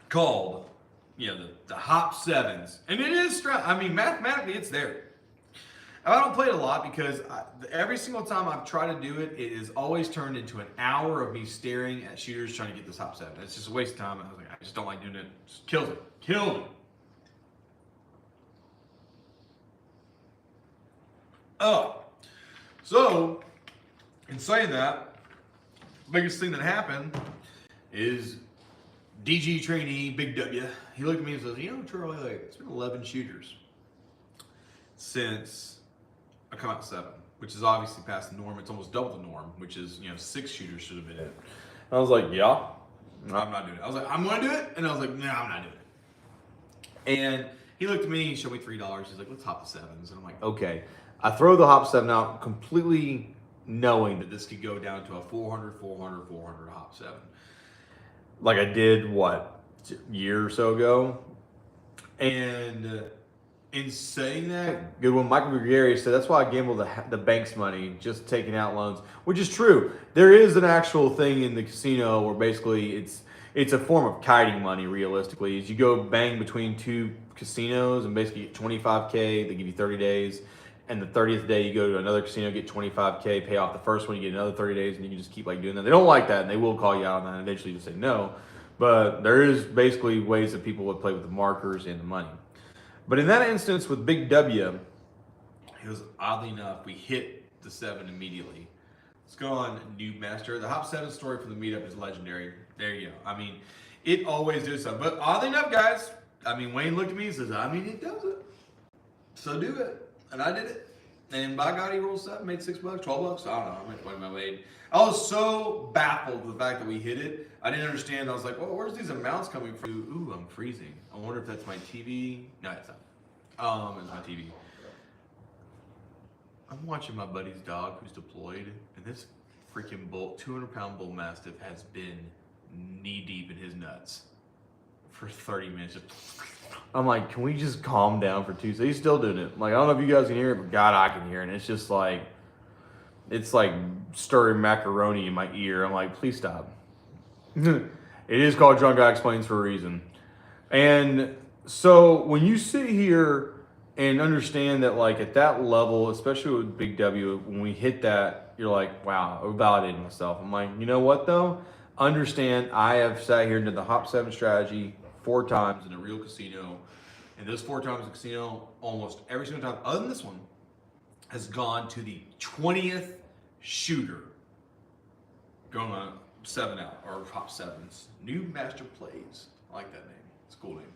called, the hop 7s. And it is, mathematically it's there. I don't play it a lot because every single time I've tried to do it, it is always turned into an hour of me staring at shooters trying to get this hop 7. It's just a waste of time. I was like, I just don't like doing it. It just kills it. Killed it. Oh, so in saying that, biggest thing that happened is DG trainee, Big W. He looked at me and says, Charlie, it's been 11 shooters since I come out 7, which is obviously past the norm. It's almost double the norm, which is, 6 shooters should have been in. I was like, yeah, I'm not doing it. I was like, I'm going to do it. And I was like, no, I'm not doing it. And he looked at me, he showed me $3. He's like, let's hop the 7s. And I'm like, okay. I throw the hop 7 out completely knowing that this could go down to a 400 hop 7. Like I did, a year or so ago. And in saying that, good one, Michael Gregary said, that's why I gamble the bank's money, just taking out loans, which is true. There is an actual thing in the casino where basically it's a form of kiting money, realistically, is you go bang between 2 casinos and basically get $25K, they give you 30 days. And the 30th day you go to another casino, get $25K, pay off the first one, you get another 30 days, and you can just keep doing that. They don't like that, and they will call you out on that, and eventually you say no. But there is basically ways that people would play with the markers and the money. But in that instance with Big W, it was oddly enough, we hit the 7 immediately. Let's go on Noob Master. The hop 7 story from the meetup is legendary. There you go. It always does something. But oddly enough, guys, Wayne looked at me and says, it does it. So do it. And I did it. And by God, he rolled 7, made $6, $12. I don't know how much money I made. I was so baffled with the fact that we hit it. I didn't understand. I was like, well, where's these amounts coming from? Ooh, I'm freezing. I wonder if that's my TV. No, it's not. It's my TV. I'm watching my buddy's dog who's deployed, and this freaking 200-pound bull mastiff has been knee deep in his nuts for 30 minutes. I'm like, can we just calm down for 2 seconds? He's still doing it. Like, I don't know if you guys can hear it, but God, I can hear it. And it's just like, it's like stirring macaroni in my ear. I'm like, please stop. It is called Drunk Guy Explains for a reason. And so when you sit here and understand that, like, at that level, especially with Big W, when we hit that, you're like, wow, I validated myself. I'm like, you know what though? Understand, I have sat here and did the Hop 7 strategy 4 times in a real casino. And those 4 times in the casino, almost every single time, other than this one, has gone to the 20th shooter. Going on 7 out, or Hop 7s. New Master Plays. I like that name. It's a cool name.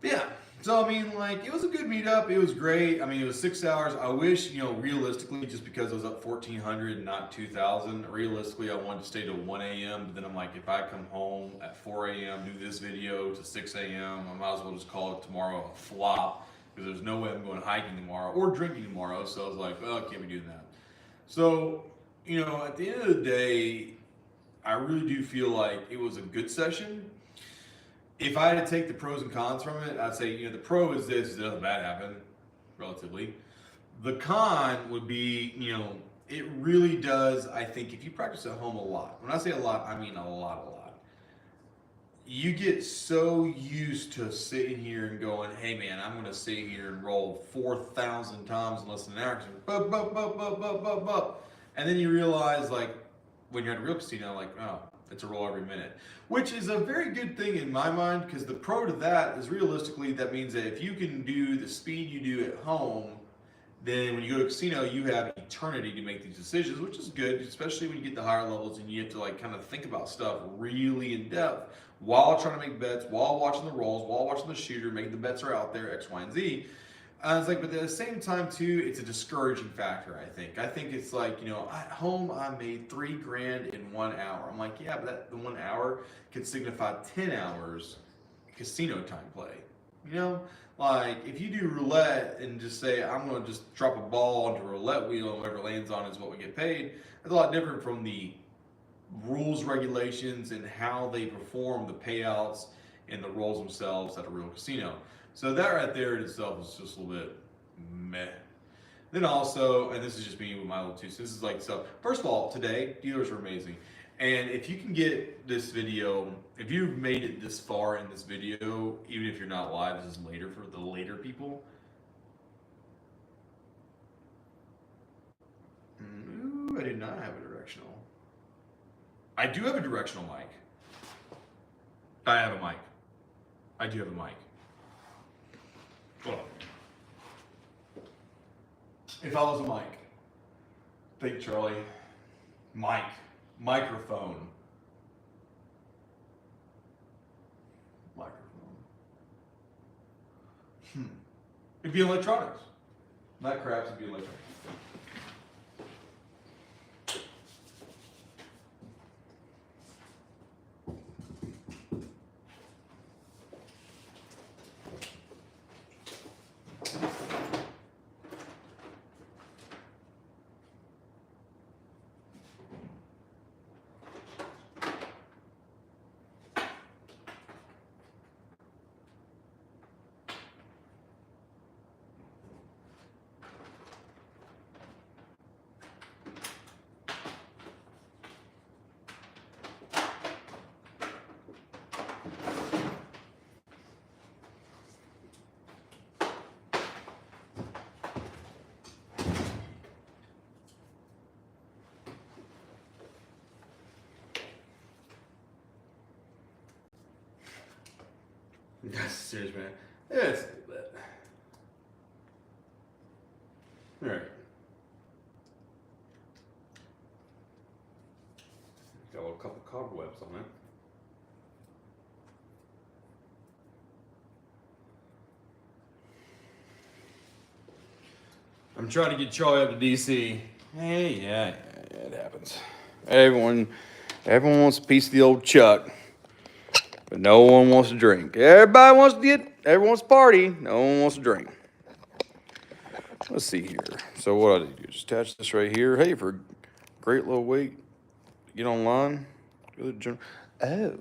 But yeah. So, I mean, like, it was a good meetup. It was great. I mean, it was 6 hours. I wish, you know, realistically, just because I was up 1,400 and not 2,000, realistically, I wanted to stay till 1 a.m. But then I'm like, if I come home at 4 a.m., do this video to 6 a.m., I might as well just call it tomorrow a flop, because there's no way I'm going hiking tomorrow or drinking tomorrow. So I was like, well, I can't be doing that. So, you know, at the end of the day, I really do feel like it was a good session. If I had to take the pros and cons from it, I'd say, you know, the pro is this, nothing bad happened, relatively. The con would be, you know, it really does, I think, if you practice at home a lot, when I say a lot, I mean a lot. You get so used to sitting here and going, hey man, I'm going to sit here and roll 4,000 times in less than an hour. Bup, bup, bup, bup, bup, bup, bup. And then you realize, like, when you're at a real casino, like, oh, it's a roll every minute. Which is a very good thing in my mind, because the pro to that is realistically, that means that if you can do the speed you do at home, then when you go to a casino, you have eternity to make these decisions, which is good, especially when you get to higher levels and you have to, like, kind of think about stuff really in depth while trying to make bets, while watching the rolls, while watching the shooter, making the bets are out there, X, Y, and Z. It's like, but at the same time too, it's a discouraging factor, I think. I think it's like, you know, at home I made $3,000 in 1 hour. I'm like, yeah, but the 1 hour could signify 10 hours casino time play. You know, like if you do roulette and just say, I'm going to just drop a ball onto a roulette wheel and whatever lands on is what we get paid, that's a lot different from the rules, regulations, and how they perform the payouts and the rolls themselves at a real casino. So that right there in itself is just a little bit meh. Then also, and this is just me with my little 2 cents, this is like, so first of all, today, dealers are amazing. And if you can get this video, if you've made it this far in this video, even if you're not live, this is later for the later people. Ooh, I did not have a directional. I do have a directional mic. I have a mic. I do have a mic. Hold on. If I was a mic, think Charlie, mic, microphone. It'd be electronics. Not craps, it'd be electronics. That's serious, man. Yeah, it's a little bit. All right. Got a little couple cobwebs on it. I'm trying to get Charlie up to DC. Hey, yeah, it happens. Everyone wants a piece of the old Chuck, but no one wants to drink. Everybody wants to party. No one wants to drink. Let's see here. So what I do, just attach this right here. Hey, for a great little weight, get online. Oh.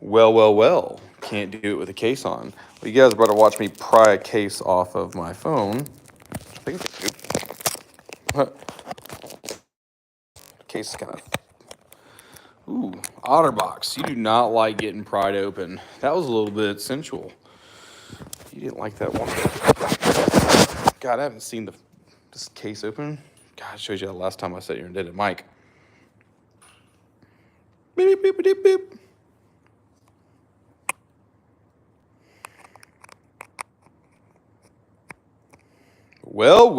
Well. Can't do it with a case on. Well, you guys better watch me pry a case off of my phone. I think I do. Case is kind of... Ooh, OtterBox. You do not like getting pried open. That was a little bit sensual. You didn't like that one. God, I haven't seen this case open. God, it shows you the last time I sat here and did it. Mike. Beep, beep, beep, beep. Well.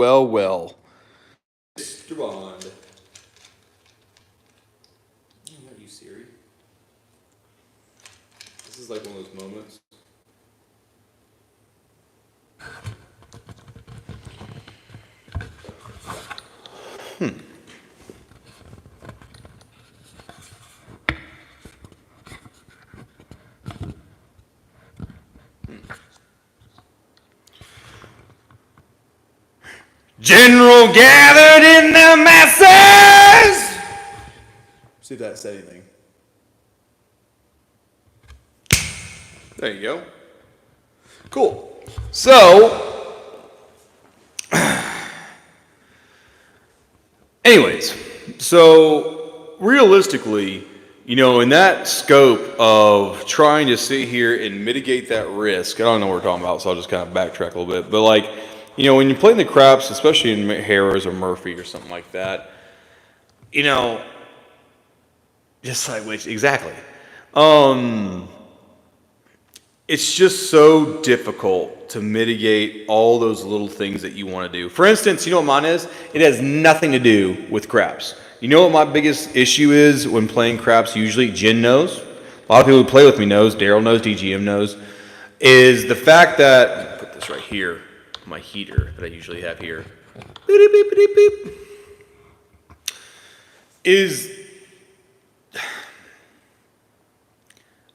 Mr. Bond. Are you Siri? This is like one of those moments. General gathered in the masses. See if that said anything. There you go. Cool. So, anyways, so realistically, in that scope of trying to sit here and mitigate that risk, I don't know what we're talking about, so I'll just kind of backtrack a little bit. But when you're playing the craps, especially in Harrahs or Murphy or something like that, just like which exactly. It's just so difficult to mitigate all those little things that you want to do. For instance, you know what mine is? It has nothing to do with craps. You know what my biggest issue is when playing craps? Usually, Jen knows. A lot of people who play with me knows. Daryl knows. DGM knows. Is the fact that put this right here, my heater that I usually have here. Beep, beep, beep, beep. Is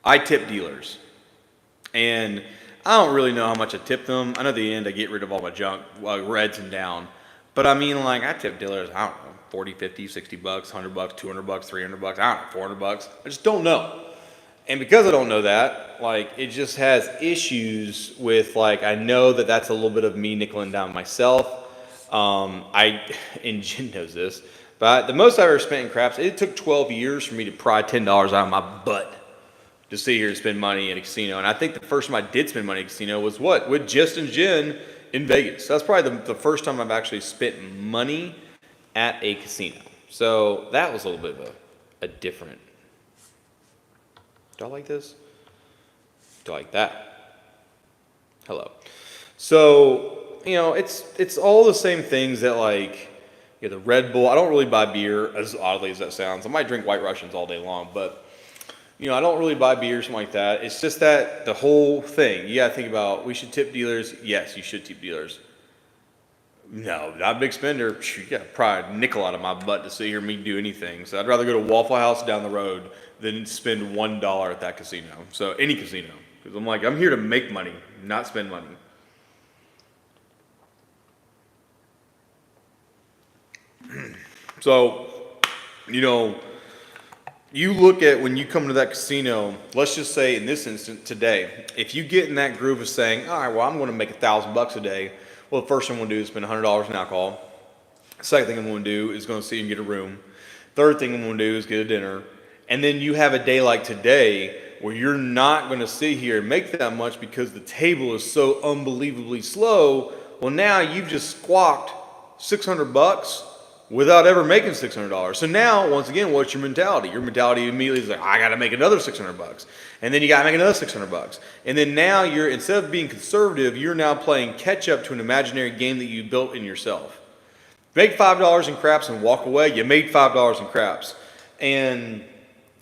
I tip dealers. And I don't really know how much I tip them. I know at the end I get rid of all my junk, reds and down. But I mean, I tip dealers, I don't know, 40, 50, 60 bucks, 100 bucks, 200 bucks, 300 bucks, I don't know, 400 bucks. I just don't know. And because I don't know that, it just has issues with, I know that that's a little bit of me nickeling down myself. And Jen knows this, but the most I ever spent in craps, it took 12 years for me to pry $10 out of my butt to sit here and spend money at a casino. And I think the first time I did spend money at a casino was with Just and Jen in Vegas. That's probably the first time I've actually spent money at a casino. So that was a little bit of a different. Do I like this? Do I like that? Hello. So, it's all the same things that the Red Bull. I don't really buy beer, as oddly as that sounds. I might drink White Russians all day long, but I don't really buy beer or something like that. It's just that the whole thing, you got to think about, we should tip dealers. Yes, you should tip dealers. No, not a big spender. You got to pry a nickel out of my butt to sit here and me do anything. So I'd rather go to Waffle House down the road than spend $1 at that casino. So any casino. Because I'm here to make money, not spend money. So, you look at when you come to that casino, let's just say in this instant today, if you get in that groove of saying, all right, well, I'm going to make $1,000 a day. Well, the first thing I'm going to do is spend $100 in alcohol. Second thing I'm going to do is going to see and get a room. Third thing I'm going to do is get a dinner. And then you have a day like today where you're not going to sit here and make that much because the table is so unbelievably slow. Well, now you've just squawked $600 without ever making $600. So now, once again, what's your mentality? Your mentality immediately is I got to make another $600. And then you got to make another $600. And then now instead of being conservative, you're now playing catch up to an imaginary game that you built in yourself. Make $5 in craps and walk away. You made $5 in craps. And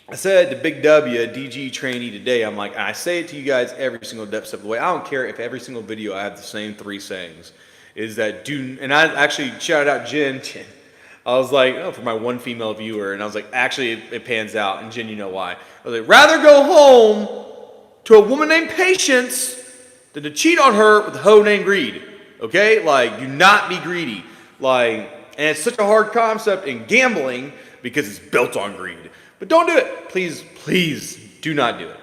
I said to Big W, a DG trainee today, and I say it to you guys every single step of the way. I don't care if every single video I have the same 3 sayings. is that and I actually shouted out Jen. I was like, oh, for my one female viewer, and I was like, actually, it pans out, and Jen, you know why? I was like, rather go home to a woman named Patience than to cheat on her with a hoe named Greed. Okay, like, do not be greedy. Like, and it's such a hard concept in gambling because it's built on greed. But don't do it, please, do not do it.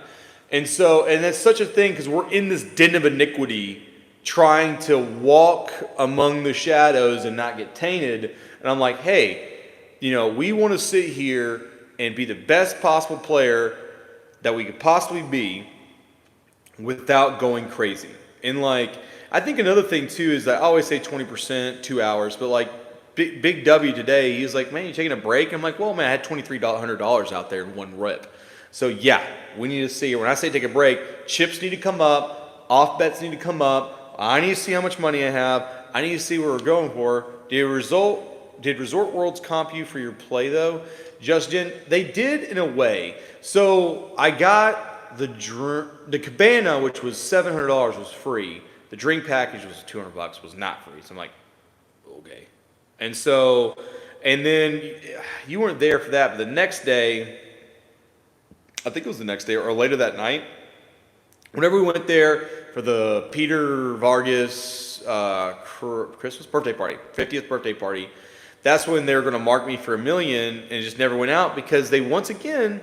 And so, and that's such a thing because we're in this den of iniquity, trying to walk among the shadows and not get tainted. And I'm like, hey, we want to sit here and be the best possible player that we could possibly be without going crazy. And like, I think another thing too is that I always say 20%, 2 hours, but like Big W today, he's like, man, you taking a break? I'm like, well, man, I had $2,300 out there in one rip. So yeah, we need to see, when I say take a break, chips need to come up, off bets need to come up, I need to see how much money I have, I need to see where we're going for. Did Resort Worlds comp you for your play though? Justin, they did in a way. So I got the cabana, which was $700, was free. The drink package was $200, was not free. So I'm like, okay. And so, and then you weren't there for that, but the next day, I think it was the next day or later that night, whenever we went there for the Peter Vargas Christmas birthday party, 50th birthday party, that's when they were going to mark me for $1 million, and it just never went out because they, once again,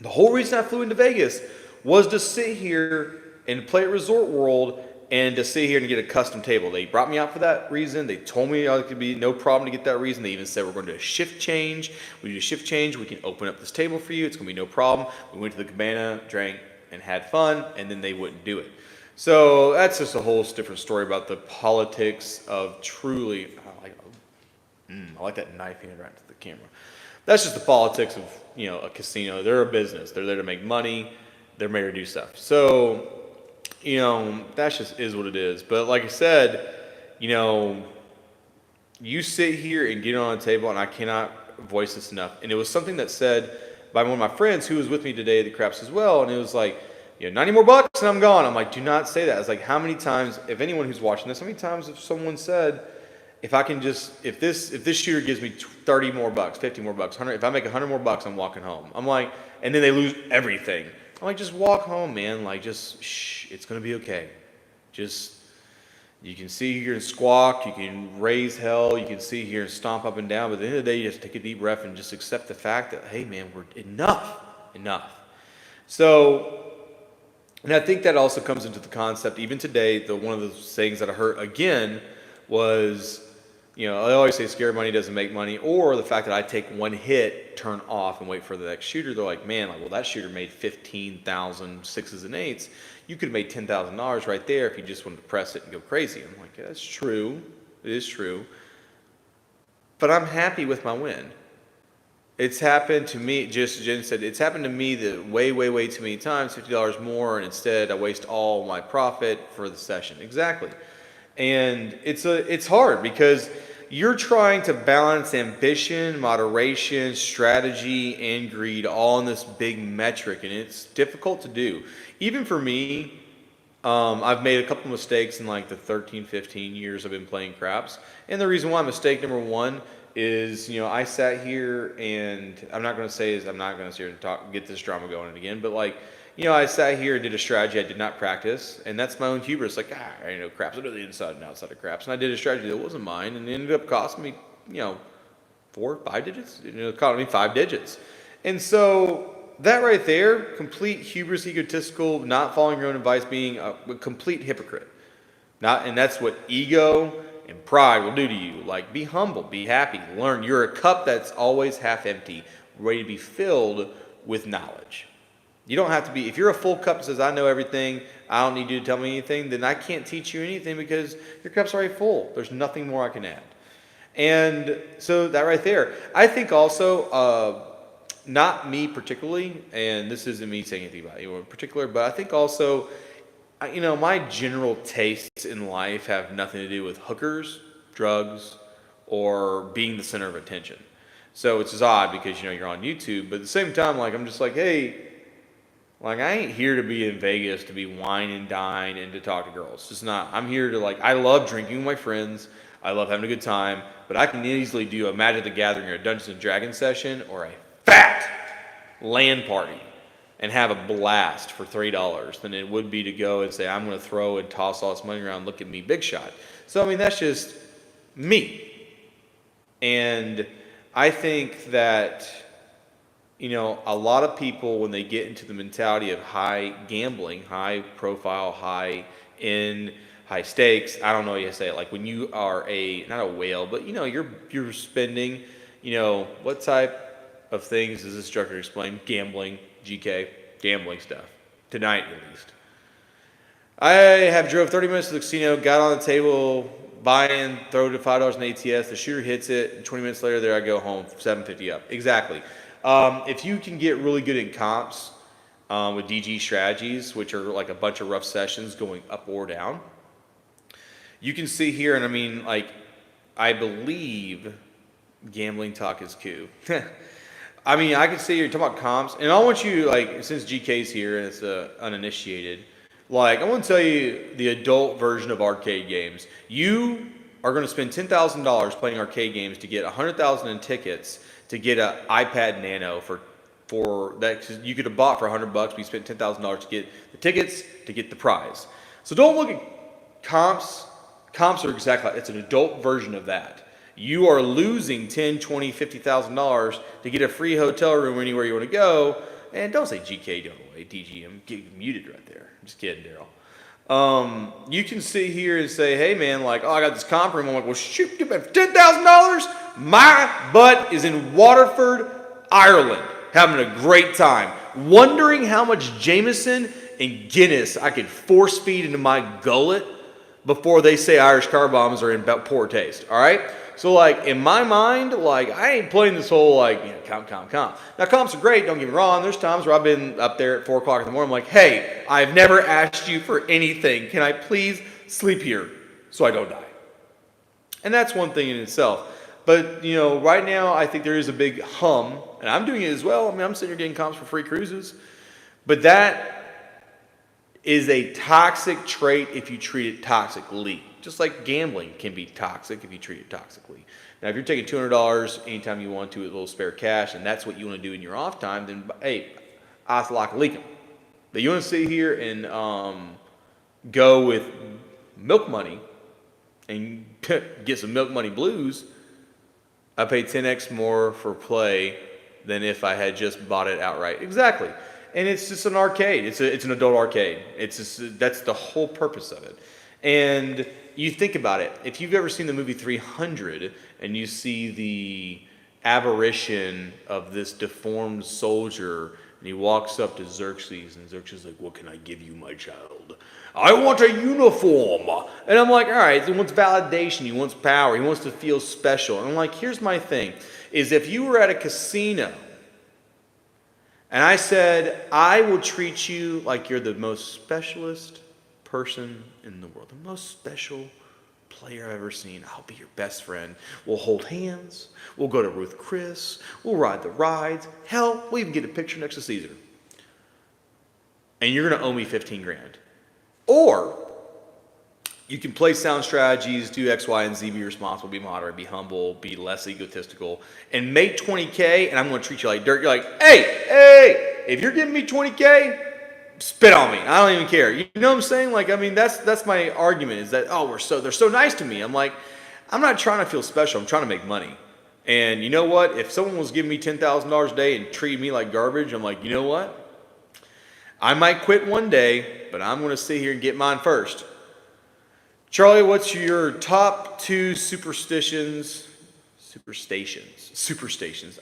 the whole reason I flew into Vegas was to sit here and play at Resort World and to sit here and get a custom table. They brought me out for that reason. They told me it could be no problem to get that reason. They even said we're going to do a shift change. We do a shift change. We can open up this table for you. It's going to be no problem. We went to the cabana, drank, and had fun, and then they wouldn't do it. So that's just a whole different story about the politics of truly, I like that knife hand right to the camera. That's just the politics of, a casino. They're a business. They're there to make money. They're made to do stuff. So, that just is what it is. But like I said, you sit here and get on a table, and I cannot voice this enough. And it was something that said by one of my friends who was with me today at the craps as well, and it was like, 90 more bucks and I'm gone. I'm like, do not say that. It's like, how many times, if anyone who's watching this, how many times have someone said, if this shooter gives me 30 more bucks, 50 more bucks, 100, if I make 100 more bucks, I'm walking home. I'm like, and then they lose everything. I'm like, just walk home, man. Like, just, it's going to be okay. Just, you can sit here and squawk, you can raise hell, you can sit here and stomp up and down, but at the end of the day, you just take a deep breath and just accept the fact that, hey, man, we're enough. So, and I think that also comes into the concept, even today, one of the things that I heard again was, I always say scared money doesn't make money, or the fact that I take one hit, turn off, and wait for the next shooter. They're like, man, well, that shooter made 15,000 sixes and eights. You could have made $10,000 right there if you just wanted to press it and go crazy. I'm like, yeah, that's true. It is true. But I'm happy with my win. It's happened to me, just Jen said, it's happened to me way too many times, $50 more, and instead I waste all my profit for the session. Exactly. And it's hard because you're trying to balance ambition, moderation, strategy, and greed all in this big metric, and it's difficult to do. Even for me, I've made a couple mistakes in like the 13, 15 years I've been playing craps. And the reason why mistake number one is, I sat here and I'm not going to sit here and get this drama going again, but like, I sat here and did a strategy I did not practice, and that's my own hubris. Like, I know craps. I know the inside and outside of craps, and I did a strategy that wasn't mine, and it ended up costing me, 4, 5 digits. It cost me 5 digits, and so that right there, complete hubris, egotistical, not following your own advice, being a complete hypocrite. And that's what ego and pride will do to you. Like, be humble, be happy, learn. You're a cup that's always half empty, ready to be filled with knowledge. You don't have to be, if you're a full cup that says, I know everything, I don't need you to tell me anything, then I can't teach you anything because your cup's already full. There's nothing more I can add. And so that right there. I think also, not me particularly, and this isn't me saying anything about anyone in particular, but I think also, my general tastes in life have nothing to do with hookers, drugs, or being the center of attention. So it's just odd because, you're on YouTube, but at the same time, like, I'm just like, hey, Like, I ain't here to be in Vegas to be wine and dine and to talk to girls. It's just not. I'm here to, like, I love drinking with my friends. I love having a good time. But I can easily do a Magic the Gathering or a Dungeons and Dragons session or a fat LAN party and have a blast for $3 than it would be to go and say, I'm going to throw and toss all this money around, look at me, big shot. So, I mean, that's just me. And I think that, you know, a lot of people, when they get into the mentality of high gambling, high profile, high in, high stakes, I don't know how you say it, like when you are not a whale, but you know, you're spending, you know, what type of things does this instructor explain? Gambling, GK, gambling stuff. Tonight, at least. I have drove 30 minutes to the casino, got on the table, buy in, throw to $5 in ATS, the shooter hits it, and 20 minutes later, there I go home, 750 up. Exactly. If you can get really good in comps with DG strategies, which are like a bunch of rough sessions going up or down, you can see here, and I mean, like, I believe gambling talk is coup. I mean, I can see you're talking about comps, and I want you, like, since GK's here and it's uninitiated, like, I want to tell you the adult version of arcade games. You are going to spend $10,000 playing arcade games to get $100,000 in tickets to get an iPad Nano for that. 'Cause you could have bought for $100, but you spent $10,000 to get the tickets to get the prize. So don't look at comps. Comps are exactly like, it's an adult version of that. You are losing $10, $20, $50,000 to get a free hotel room anywhere you want to go. And don't say GK, don't away, DG. I'm getting muted right there. I'm just kidding, Daryl. You can sit here and say, hey man, like, oh, I got this comp room. I'm like, well, shoot, you bet $10,000. My butt is in Waterford, Ireland, having a great time, wondering how much Jameson and Guinness I could force feed into my gullet before they say Irish car bombs are in poor taste. All right. So, like, in my mind, like, I ain't playing this whole, like, you know, comp. Now, comps are great, don't get me wrong. There's times where I've been up there at 4 o'clock in the morning. I'm like, hey, I've never asked you for anything. Can I please sleep here so I don't die? And that's one thing in itself. But, you know, right now, I think there is a big hum, and I'm doing it as well. I mean, I'm sitting here getting comps for free cruises. But that is a toxic trait if you treat it toxically. Just like gambling can be toxic if you treat it toxically. Now, if you're taking $200 anytime you want to with a little spare cash, and that's what you want to do in your off time, then, hey, asalakalikum. But you want to sit here and go with milk money and get some milk money blues, I pay 10x more for play than if I had just bought it outright. Exactly. And it's just an arcade. It's an adult arcade. It's just, that's the whole purpose of it. And you think about it. If you've ever seen the movie 300 and you see the apparition of this deformed soldier and he walks up to Xerxes and Xerxes is like, what can I give you, my child? I want a uniform. And I'm like, all right, he wants validation. He wants power. He wants to feel special. And I'm like, here's my thing, is if you were at a casino and I said, I will treat you like you're the most specialist person in the world, the most special player I've ever seen. I'll be your best friend. We'll hold hands. We'll go to Ruth Chris. We'll ride the rides. Hell, we'll even get a picture next to Caesar. And you're going to owe me 15 grand. Or you can play sound strategies, do X, Y, and Z, be responsible, be moderate, be humble, be less egotistical, and make 20K, and I'm going to treat you like dirt. You're like, hey, if you're giving me 20K, spit on me. I don't even care. You know what I'm saying? Like, I mean, that's my argument is that, oh, they're so nice to me. I'm like, I'm not trying to feel special. I'm trying to make money. And you know what? If someone was giving me $10,000 a day and treated me like garbage, I'm like, you know what? I might quit one day, but I'm going to sit here and get mine first. Charlie, what's your top 2 superstitions?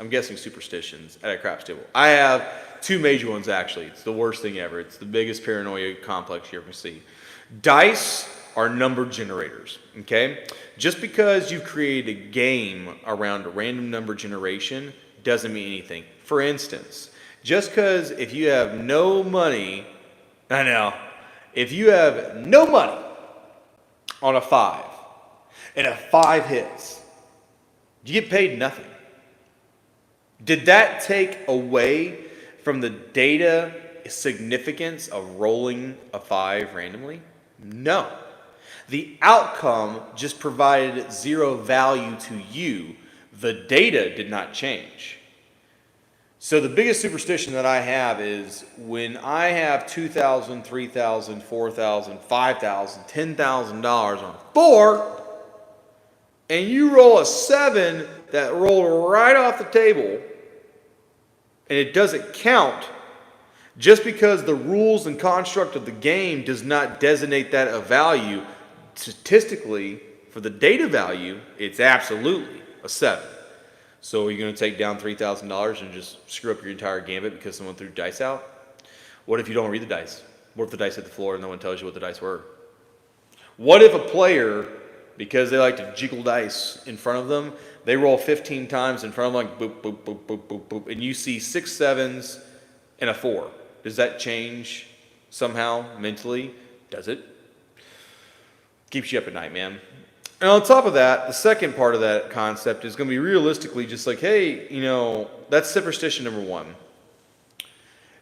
I'm guessing superstitions at a craps table. I have 2 major ones, actually. It's the worst thing ever. It's the biggest paranoia complex you ever see. Dice are number generators, okay? Just because you've created a game around a random number generation doesn't mean anything. For instance, just because if you have no money, if you have no money on a 5 and a 5 hits, you get paid nothing. Did that take away from the data significance of rolling a 5 randomly? No. The outcome just provided 0 value to you. The data did not change. So the biggest superstition that I have is when I have $2,000, $3,000, $4,000, $5,000, $10,000 on 4, and you roll a 7 that rolled right off the table, and it doesn't count, just because the rules and construct of the game does not designate that a value, statistically, for the data value, it's absolutely a 7. So are you going to take down $3,000 and just screw up your entire gambit because someone threw dice out? What if you don't read the dice? What if the dice hit the floor and no one tells you what the dice were? What if a player, because they like to jiggle dice in front of them, they roll 15 times in front of them, like boop, boop, boop, boop, boop, boop, and you see 6 7s and a 4. Does that change somehow mentally? Does it? Keeps you up at night, man. And on top of that, the second part of that concept is going to be realistically just like, hey, that's superstition number 1.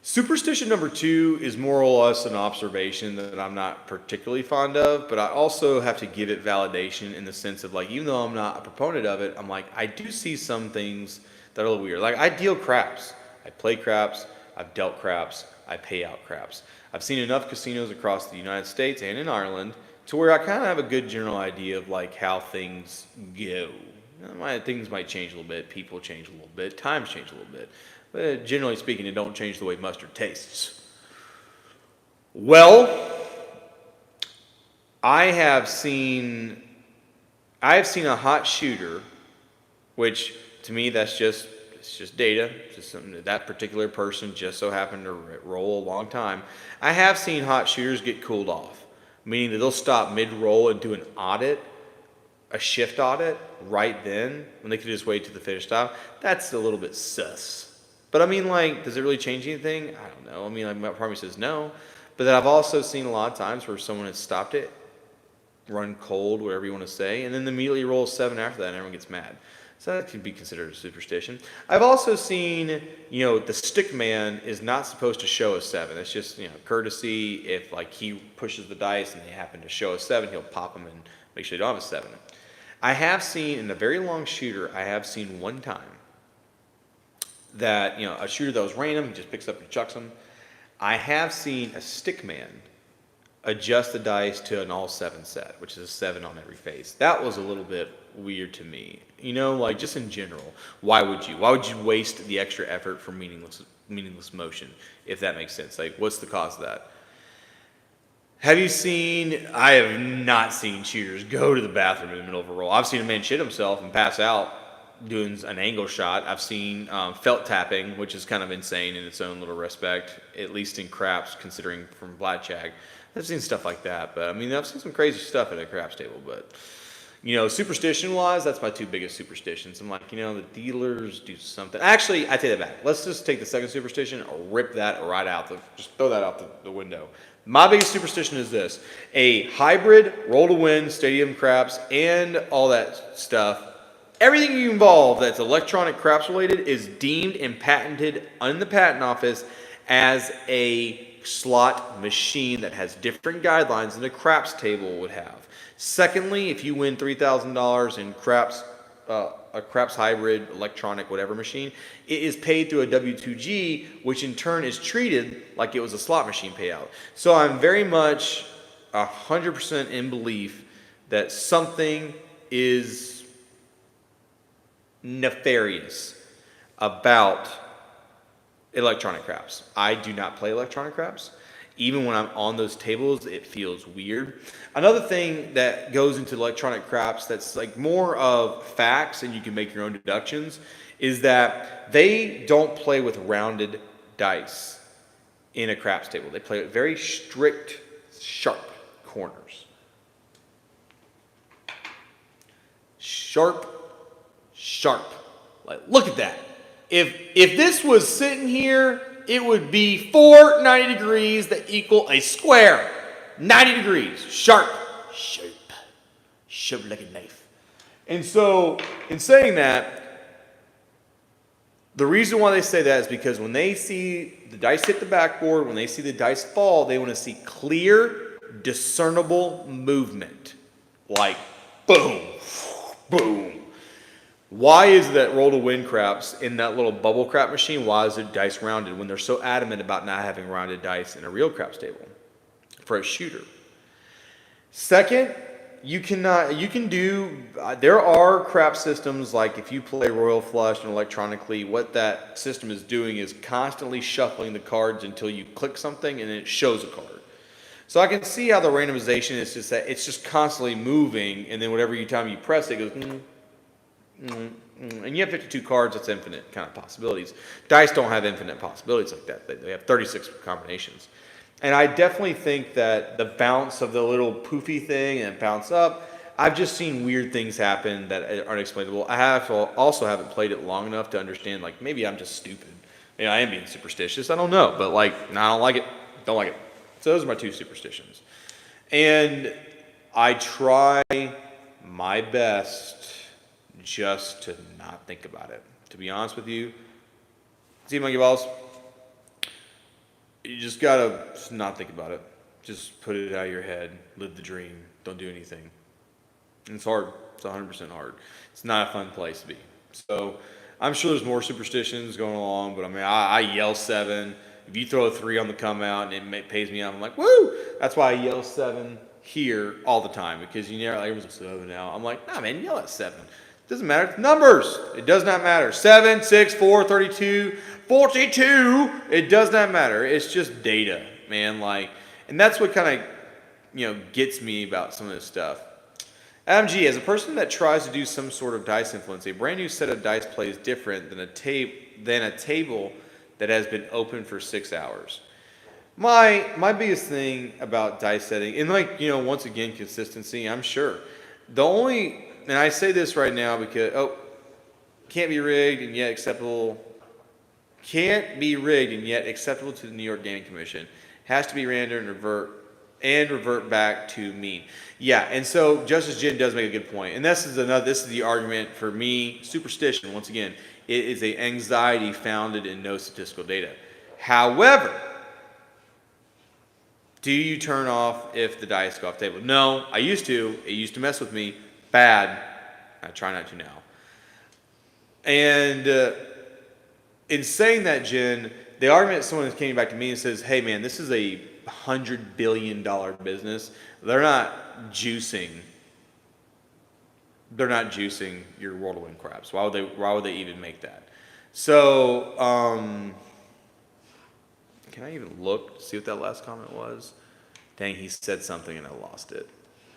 Superstition number 2 is more or less an observation that I'm not particularly fond of, but I also have to give it validation in the sense of, like, even though I'm not a proponent of it, I'm like, I do see some things that are a little weird. Like, I deal craps. I play craps. I've dealt craps. I pay out craps. I've seen enough casinos across the United States and in Ireland to where I kind of have a good general idea of, like, how things go. Things might change a little bit, people change a little bit, times change a little bit, but generally speaking, it don't change the way mustard tastes. Well, I have seen a hot shooter, which to me it's just data. It's just something that particular person just so happened to roll a long time. I have seen hot shooters get cooled off, meaning that they'll stop mid-roll and do an audit, a shift audit, right then, when they could just wait to the finish stop. That's a little bit sus. But I mean, like, does it really change anything? I don't know. I mean, like, my part of me says no. But then I've also seen a lot of times where someone has stopped it, run cold, whatever you want to say, and then immediately rolls 7 after that and everyone gets mad. So that could be considered a superstition. I've also seen, the stick man is not supposed to show a 7. It's just, courtesy. If, like, he pushes the dice and they happen to show a 7, he'll pop them and make sure they don't have a 7. I have seen, in a very long shooter, I have seen one time that, a shooter that was random, he just picks up and chucks them. I have seen a stick man adjust the dice to an all 7 set, which is a 7 on every face. That was a little bit weird to me. Like, just in general, why would you waste the extra effort for meaningless motion, if that makes sense? Like, what's the cause of that? I have not seen shooters go to the bathroom in the middle of a roll. I've seen a man shit himself and pass out doing an angle shot. I've seen felt tapping, which is kind of insane in its own little respect, at least in craps, considering from blackjack. I've seen stuff like that, but I mean, I've seen some crazy stuff at a craps table, but superstition-wise, that's my 2 biggest superstitions. I'm like, the dealers do something. Actually, I take that back. Let's just take the second superstition and rip that right out. Just throw that out the window. My biggest superstition is this: a hybrid roll-to-win stadium craps and all that stuff. Everything you involve that's electronic craps related is deemed and patented in the patent office as a slot machine that has different guidelines than a craps table would have. Secondly, if you win $3,000 in craps, a craps hybrid electronic whatever machine, it is paid through a W2G, which in turn is treated like it was a slot machine payout. So I'm very much 100% in belief that something is nefarious about electronic craps. I do not play electronic craps. Even when I'm on those tables, it feels weird. Another thing that goes into electronic craps that's like more of facts and you can make your own deductions is that they don't play with rounded dice in a craps table. They play with very strict, sharp corners. Sharp. Like, look at that. If this was sitting here, it would be 4 90 degrees that equal a square. 90 degrees. Sharp like a knife. And so, in saying that, The reason why they say that is because when they see the dice hit the backboard, when they see the dice fall, they want to see clear, discernible movement. Like boom, boom. Why is that roll to win craps in that little bubble crap machine? Why is the dice rounded when they're so adamant about not having rounded dice in a real craps table for a shooter? Second, there are crap systems like if you play Royal Flush and electronically, what that system is doing is constantly shuffling the cards until you click something and it shows a card. So I can see how the randomization is just that it's just constantly moving, and then whatever time you press it, it goes, and you have 52 cards, that's infinite kind of possibilities. Dice don't have infinite possibilities like that. They have 36 combinations. And I definitely think that the bounce of the little poofy thing and bounce up, I've just seen weird things happen that aren't explainable. Also haven't played it long enough to understand, like, maybe I'm just stupid. I am being superstitious. I don't know. But, like, no, I don't like it. Don't like it. So those are my two superstitions. And I try my best just to not think about it. To be honest with you, see, monkey balls, you just gotta not think about it. Just put it out of your head. Live the dream. Don't do anything. And it's hard. It's 100% hard. It's not a fun place to be. So I'm sure there's more superstitions going along, but I yell 7. If you throw a 3 on the come out and it pays me off, I'm like, woo! That's why I yell 7 here all the time, because everyone's like 7 now. I'm like, nah, man, yell at 7. It doesn't matter. It's numbers. It does not matter. 7, 6, 4, 32, 42. It does not matter. It's just data, man. And that's what kind of, gets me about some of this stuff. Adam G, as a person that tries to do some sort of dice influence, a brand new set of dice plays different than a table that has been open for 6 hours. My biggest thing about dice setting, and once again, consistency, I'm sure. And I say this right now because, can't be rigged and yet acceptable to the New York Gaming Commission. Has to be random and revert back to mean. Yeah, and so Justice Jin does make a good point. And this is the argument for me. Superstition, once again, it is an anxiety founded in no statistical data. However, do you turn off if the dice go off the table? No, I used to. It used to mess with me. Bad. I try not to now. And in saying that, Jen, the argument someone came back to me and says, hey, man, this is a $100 billion business. They're not juicing your World of Wind craps. Why would they even make that? So, can I even look to see what that last comment was? Dang, he said something and I lost it.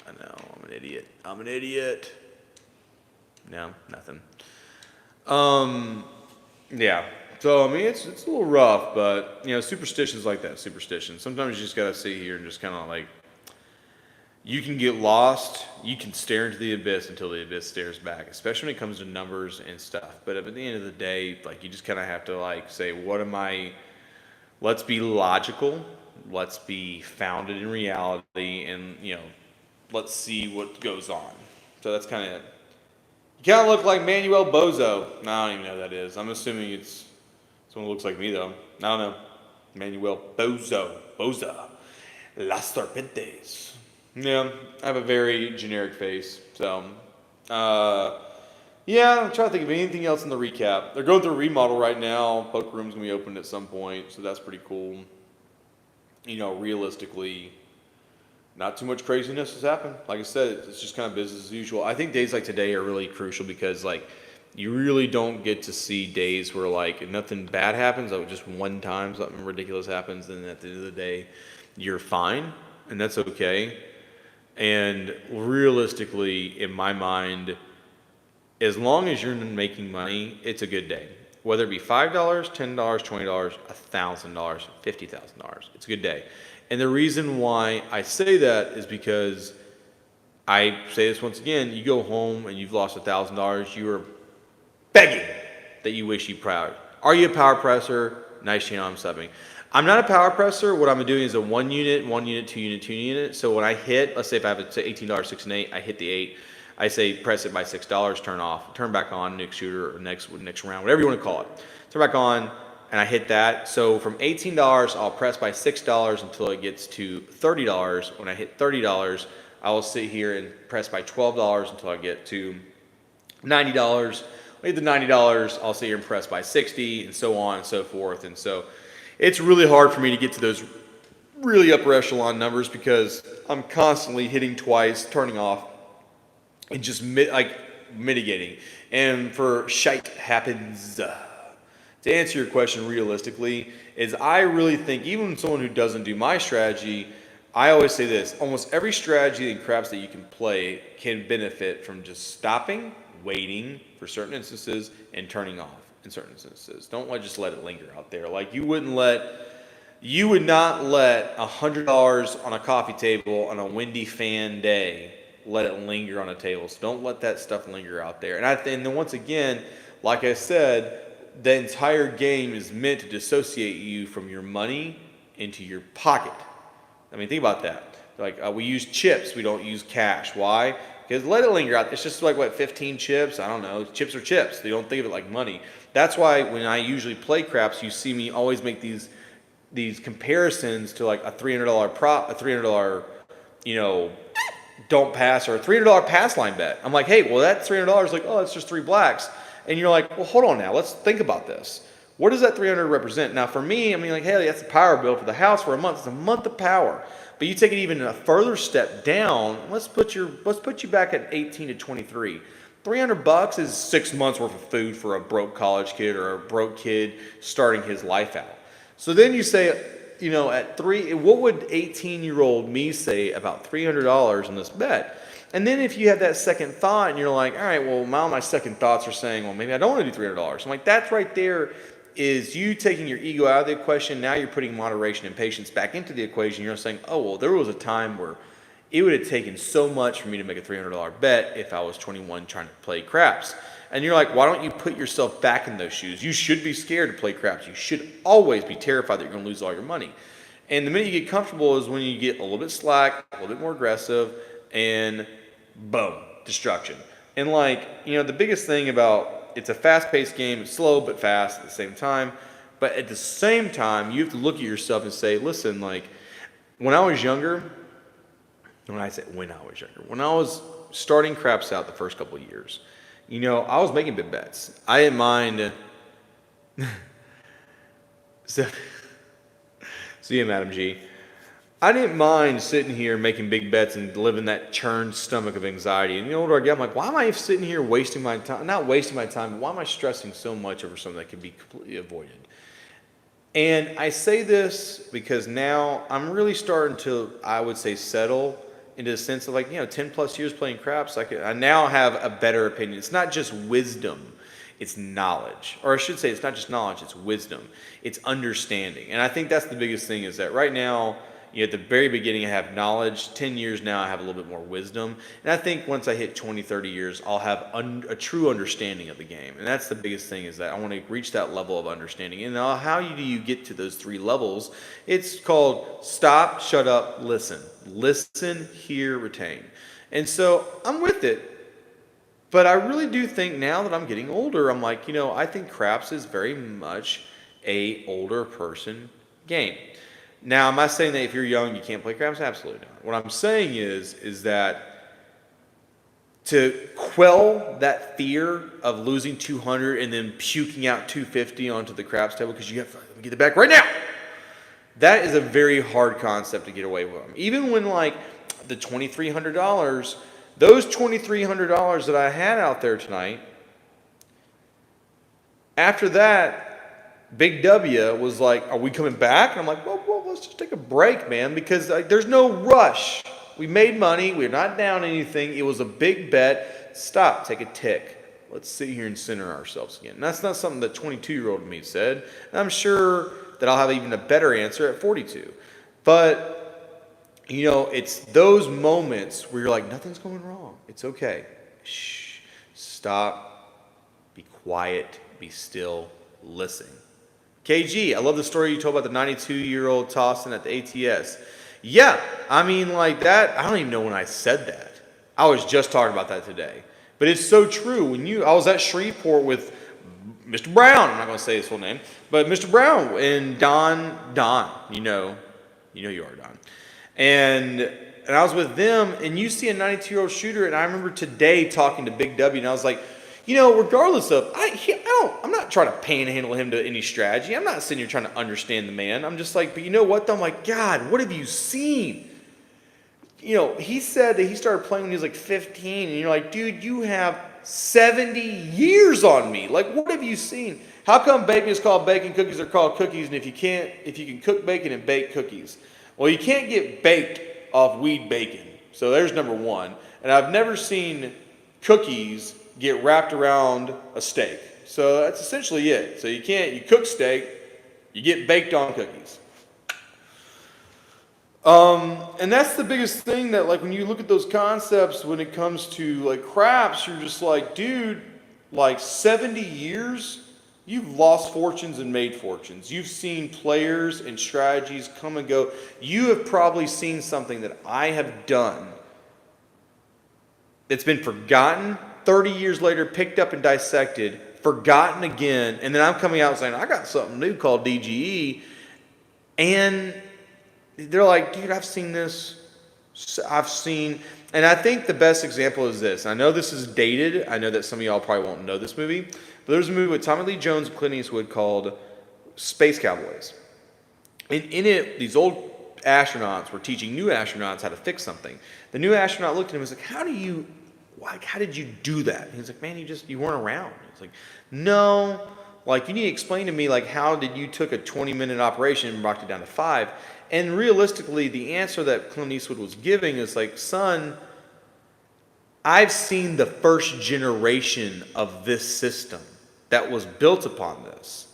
I know, I'm an idiot. No, nothing. Yeah. So, it's a little rough, but, superstitions like that, superstitions. Sometimes you just got to sit here and just kind of you can get lost. You can stare into the abyss until the abyss stares back, especially when it comes to numbers and stuff. But at the end of the day, you just kind of have to, say, let's be logical. Let's be founded in reality, and, let's see what goes on. So that's kind of it. You kind of look like Manuel Bozo. No, I don't even know who that is. I'm assuming it's someone who looks like me, though. I don't know. Manuel Boza. Las Serpentes. Yeah, I have a very generic face. So, yeah, I'm trying to think of anything else in the recap. They're going through a remodel right now. Poker Room's going to be opened at some point, so that's pretty cool. Realistically, not too much craziness has happened. Like I said, it's just kind of business as usual. I think days like today are really crucial because, you really don't get to see days where, nothing bad happens. Just one time something ridiculous happens, and at the end of the day, you're fine, and that's okay. And realistically, in my mind, as long as you're making money, it's a good day. Whether it be $5, $10, $20, $1,000, $50,000, it's a good day. And the reason why I say that is because I say this once again: you go home and you've lost $1,000, you are begging that you wish you proud. Are you a power presser? Nice channel, I'm subbing. I'm not a power presser. What I'm doing is a 1 unit, 1 unit, 2 unit, 2 unit. So when I hit, let's say if I have $18, 6 and 8, I hit the 8. I say press it by $6, turn off, turn back on, next shooter or next round, whatever you want to call it. turn back on, and I hit that. So from $18, I'll press by $6 until it gets to $30. When I hit $30, I will sit here and press by $12 until I get to $90. When I hit the $90, I'll sit here and press by 60, and so on and so forth. And so it's really hard for me to get to those really upper echelon numbers because I'm constantly hitting twice, turning off, and just mitigating. And for shite happens. To answer your question realistically, is I really think even someone who doesn't do my strategy, I always say this: almost every strategy and craps that you can play can benefit from just stopping, waiting for certain instances, and turning off in certain instances. Don't just let it linger out there. Like you would not let $100 on a coffee table on a windy fan day let it linger on a table. So don't let that stuff linger out there. And then once again, like I said, the entire game is meant to dissociate you from your money into your pocket. I mean, think about that. Like we use chips, we don't use cash. Why? Because let it linger out. It's just like, what, 15 chips? I don't know. Chips are chips. They don't think of it like money. That's why when I usually play craps, you see me always make these comparisons to like a $300 prop, a $300, don't pass, or a $300 pass line bet. I'm like, hey, well, that $300 like, oh, it's just 3 blacks. And you're like, well, hold on now. Let's think about this. What does that 300 represent? Now, for me, I mean, like, hey, that's the power bill for the house for a month. It's a month of power. But you take it even a further step down. Let's put you back at 18 to 23. $300 is 6 months worth of food for a broke college kid or a broke kid starting his life out. So then you say, at what would 18-year-old me say about $300 on this bet? And then if you have that second thought and you're like, all right, well, my second thoughts are saying, well, maybe I don't want to do $300. I'm like, that's right there is you taking your ego out of the equation. Now you're putting moderation and patience back into the equation. You're saying, oh, well, there was a time where it would have taken so much for me to make a $300 bet if I was 21 trying to play craps. And you're like, why don't you put yourself back in those shoes? You should be scared to play craps. You should always be terrified that you're going to lose all your money. And the minute you get comfortable is when you get a little bit slack, a little bit more aggressive, and boom, destruction. And the biggest thing about it's a fast-paced game, it's slow but fast at the same time. But at the same time, you have to look at yourself and say, listen, like when I was younger, when I was starting craps out the first couple of years, I was making big bets. I didn't mind. So yeah, Madam G. I didn't mind sitting here making big bets and living that churned stomach of anxiety. And the older I get, I'm like, why am I sitting here wasting my time? Not wasting my time, but why am I stressing so much over something that can be completely avoided? And I say this because now I'm really starting to, I would say, settle into the sense of 10 plus years playing craps. I now have a better opinion. It's not just wisdom. It's knowledge. Or I should say it's not just knowledge, it's wisdom. It's understanding. And I think that's the biggest thing is that right now, at the very beginning, I have knowledge. 10 years now, I have a little bit more wisdom. And I think once I hit 20, 30 years, I'll have a true understanding of the game. And that's the biggest thing is that I want to reach that level of understanding. And how do you get to those 3 levels? It's called stop, shut up, listen. Listen, hear, retain. And so I'm with it. But I really do think now that I'm getting older, I'm like, I think craps is very much a older person game. Now, am I saying that if you're young, you can't play craps? Absolutely not. What I'm saying is that to quell that fear of losing 200 and then puking out 250 onto the craps table because you have to get it back right now, that is a very hard concept to get away from. Even when the $2,300, those $2,300 that I had out there tonight, after that, Big W was like, are we coming back? And I'm like, well, let's just take a break, man, because there's no rush. We made money. We're not down anything. It was a big bet. Stop. Take a tick. Let's sit here and center ourselves again. And that's not something that 22-year-old me said. And I'm sure that I'll have even a better answer at 42. But, it's those moments where you're like, nothing's going wrong. It's okay. Shh. Stop. Be quiet. Be still. Listen. KG, I love the story you told about the 92-year-old tossing at the ATS. Yeah, I mean that. I don't even know when I said that. I was just talking about that today. But it's so true. I was at Shreveport with Mr. Brown, I'm not going to say his full name, but Mr. Brown and Don, you know you are Don. And I was with them, and you see a 92-year-old shooter, and I remember today talking to Big W, and I was like, regardless of, I'm not trying to panhandle him to any strategy. I'm not sitting here trying to understand the man. I'm just like, but you know what? I'm like, God, what have you seen? He said that he started playing when he was like 15, and you're like, dude, you have 70 years on me. Like, what have you seen? How come bacon is called bacon, cookies are called cookies, and if you can cook bacon and bake cookies? Well, you can't get baked off weed bacon. So there's number one. And I've never seen cookies get wrapped around a steak. So that's essentially it. So you cook steak, you get baked on cookies. And that's the biggest thing that, like, when you look at those concepts, when it comes to like craps, you're just like, dude, like 70 years, you've lost fortunes and made fortunes. You've seen players and strategies come and go. You have probably seen something that I have done that's been forgotten 30 years later, picked up and dissected, forgotten again, and then I'm coming out saying, I got something new called DGE, and they're like, dude, I've seen this. And I think the best example is this. I know this is dated. I know that some of y'all probably won't know this movie. But there's a movie with Tommy Lee Jones and Clint Eastwood called Space Cowboys. And in it, these old astronauts were teaching new astronauts how to fix something. The new astronaut looked at him and was like, how did you do that? And he's like, man, you weren't around. He's like, no, like, you need to explain to me, like, how did you took a 20-minute operation and brought it down to 5? And realistically, the answer that Clint Eastwood was giving is like, son, I've seen the first generation of this system that was built upon this.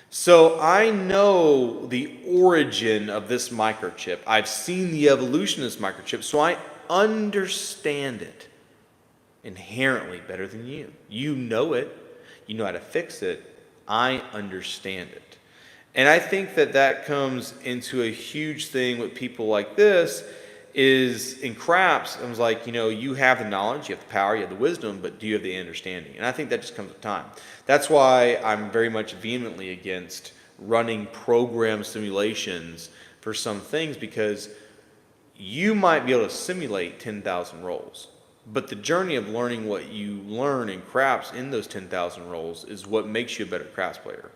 So I know the origin of this microchip. I've seen the evolution of this microchip, so I understand it inherently better than you. You know it. You know how to fix it. I understand it. And I think that comes into a huge thing with people like this is in craps. I was like, you have the knowledge, you have the power, you have the wisdom, but do you have the understanding? And I think that just comes with time. That's why I'm very much vehemently against running program simulations for some things, because you might be able to simulate 10,000 roles. But the journey of learning what you learn in craps in those 10,000 roles is what makes you a better craps player.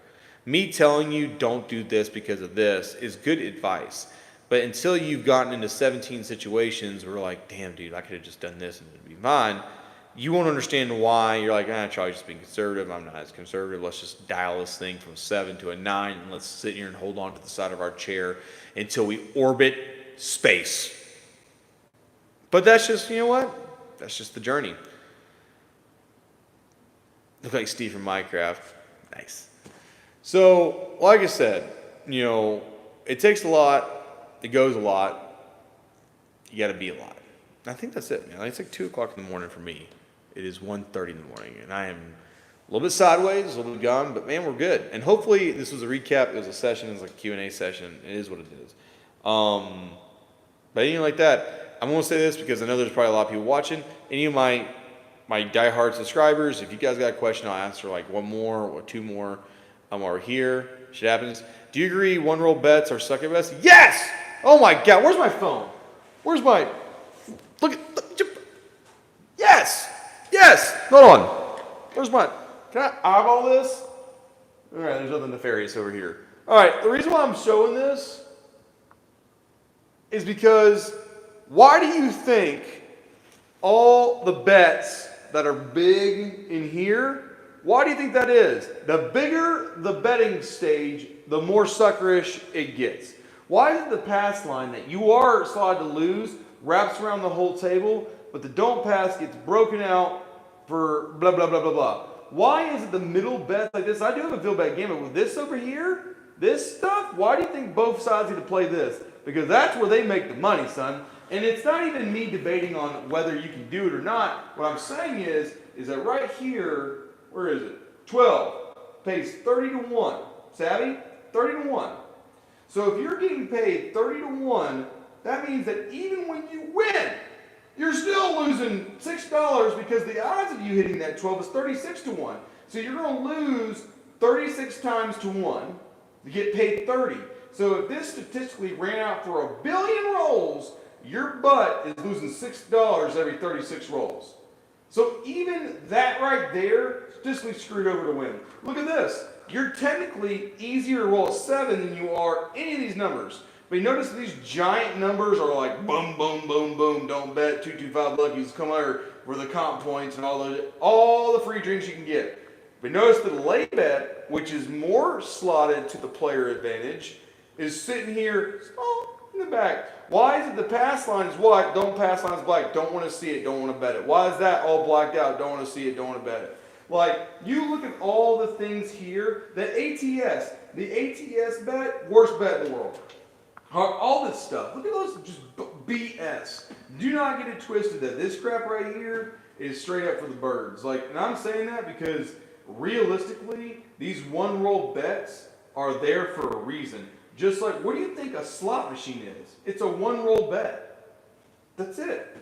Me telling you don't do this because of this is good advice. But until you've gotten into 17 situations where you're like, damn, dude, I could have just done this and it'd be fine, you won't understand why. You're like, Charlie's just being conservative. I'm not as conservative. Let's just dial this thing from 7 to a 9 and let's sit here and hold on to the side of our chair until we orbit space. But that's just, that's just the journey. Look like Steve from Minecraft. Nice. So, like I said, it takes a lot. It goes a lot. You got to be a lot. I think that's it, man. It's like 2 o'clock in the morning for me. It is 1:30 in the morning, and I am a little bit sideways, a little bit gone, but man, we're good. And hopefully this was a recap. It was a session. It was like a Q&A session. It is what it is. But anything like that, I'm going to say this because I know there's probably a lot of people watching. Any of my diehard subscribers, if you guys got a question, I'll answer like 1 more or 2 more. I'm over here. Shit happens. Do you agree 1-roll bets are suck at best? Yes! Oh my God, where's my phone? Look at, yes! Hold on. Where's my, can I eyeball this? All right, there's nothing nefarious over here. All right, the reason why I'm showing this is because why do you think all the bets that are big in here, why do you think that is? The bigger the betting stage, the more suckerish it gets. Why is it the pass line that you are slotted to lose wraps around the whole table, but the don't pass gets broken out for blah, blah, blah, blah, blah? Why is it the middle bet like this? I do have a feel bad game, but with this over here, this stuff, why do you think both sides need to play this? Because that's where they make the money, son. And it's not even me debating on whether you can do it or not. What I'm saying is that right here, where is it? 12 pays 30 to 1. Savvy? 30 to 1. So if you're getting paid 30 to 1, that means that even when you win, you're still losing $6 because the odds of you hitting that 12 is 36 to 1. So you're going to lose 36 times to 1 to get paid 30. So if this statistically ran out for 1 billion rolls, your butt is losing $6 every 36 rolls. So even that right there, statistically screwed over to win. Look at this. You're technically easier to roll a 7 than you are any of these numbers. But you notice these giant numbers are like boom, boom, boom, boom, don't bet, 225 luckies, come over for the comp points and all the free drinks you can get. But notice the lay bet, which is more slotted to the player advantage, is sitting here small in the back. Why is it the pass line is white, don't pass line is black, don't want to see it, don't want to bet it? Why is that all blacked out, don't want to see it, don't want to bet it? Like, you look at all the things here, the ATS bet, worst bet in the world. All this stuff, look at those, just BS. Do not get it twisted that this crap right here is straight up for the birds. Like, and I'm saying that because realistically, these one roll bets are there for a reason. Just like, what do you think a slot machine is? It's a one roll bet. That's it.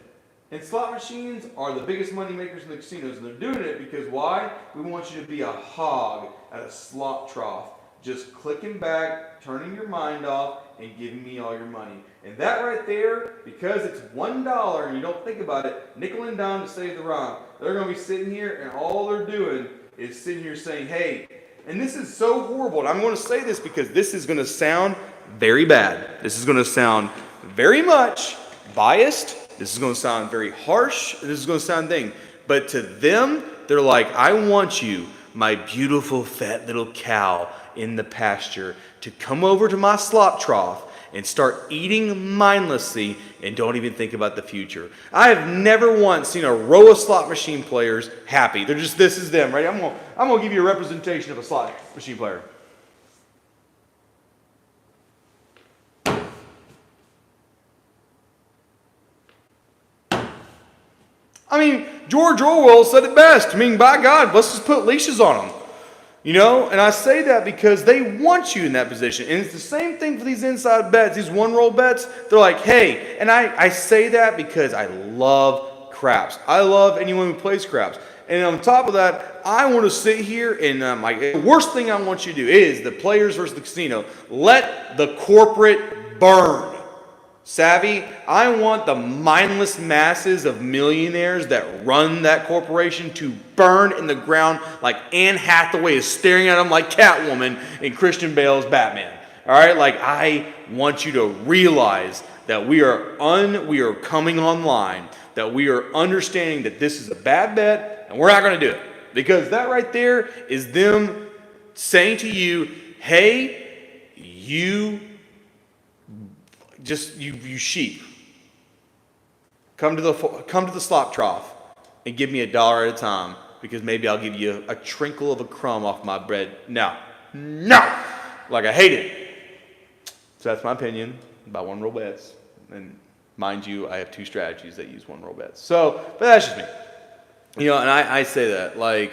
And slot machines are the biggest money makers in the casinos, and they're doing it because why? We want you to be a hog at a slot trough, just clicking back, turning your mind off, and giving me all your money. And that right there, because it's $1 and you don't think about it, nickel and dime to save the rhyme. They're going to be sitting here, and all they're doing is sitting here saying, hey, and this is so horrible. And I'm going to say this because this is going to sound very bad. This is going to sound very much biased. This is going to sound very harsh. This is going to sound thing. But to them, they're like, I want you, my beautiful fat little cow in the pasture, to come over to my slop trough and start eating mindlessly and don't even think about the future. I have never once seen a row of slot machine players happy. They're just, this is them, right? I'm gonna give you a representation of a slot machine player. I mean, George Orwell said it best. I mean, by God, let's just put leashes on them. You know, and I say that because they want you in that position. And it's the same thing for these inside bets, these one-roll bets. They're like, hey, and I say that because I love craps. I love anyone who plays craps. And on top of that, I want to sit here and the worst thing I want you to do is the players versus the casino. Let the corporate burn. Savvy? I want the mindless masses of millionaires that run that corporation to burn in the ground like Anne Hathaway is staring at them like Catwoman in Christian Bale's Batman. All right? Like, I want you to realize that we are coming online, that we are understanding that this is a bad bet, and we're not going to do it. Because that right there is them saying to you, hey, you sheep, come to the slop trough and give me $1 at a time, because maybe I'll give you a trinkle of a crumb off my bread. No, like I hate it. So that's my opinion about one roll bets. And mind you, I have 2 strategies that use one roll bets. So, but that's just me. You know, and I say that, like,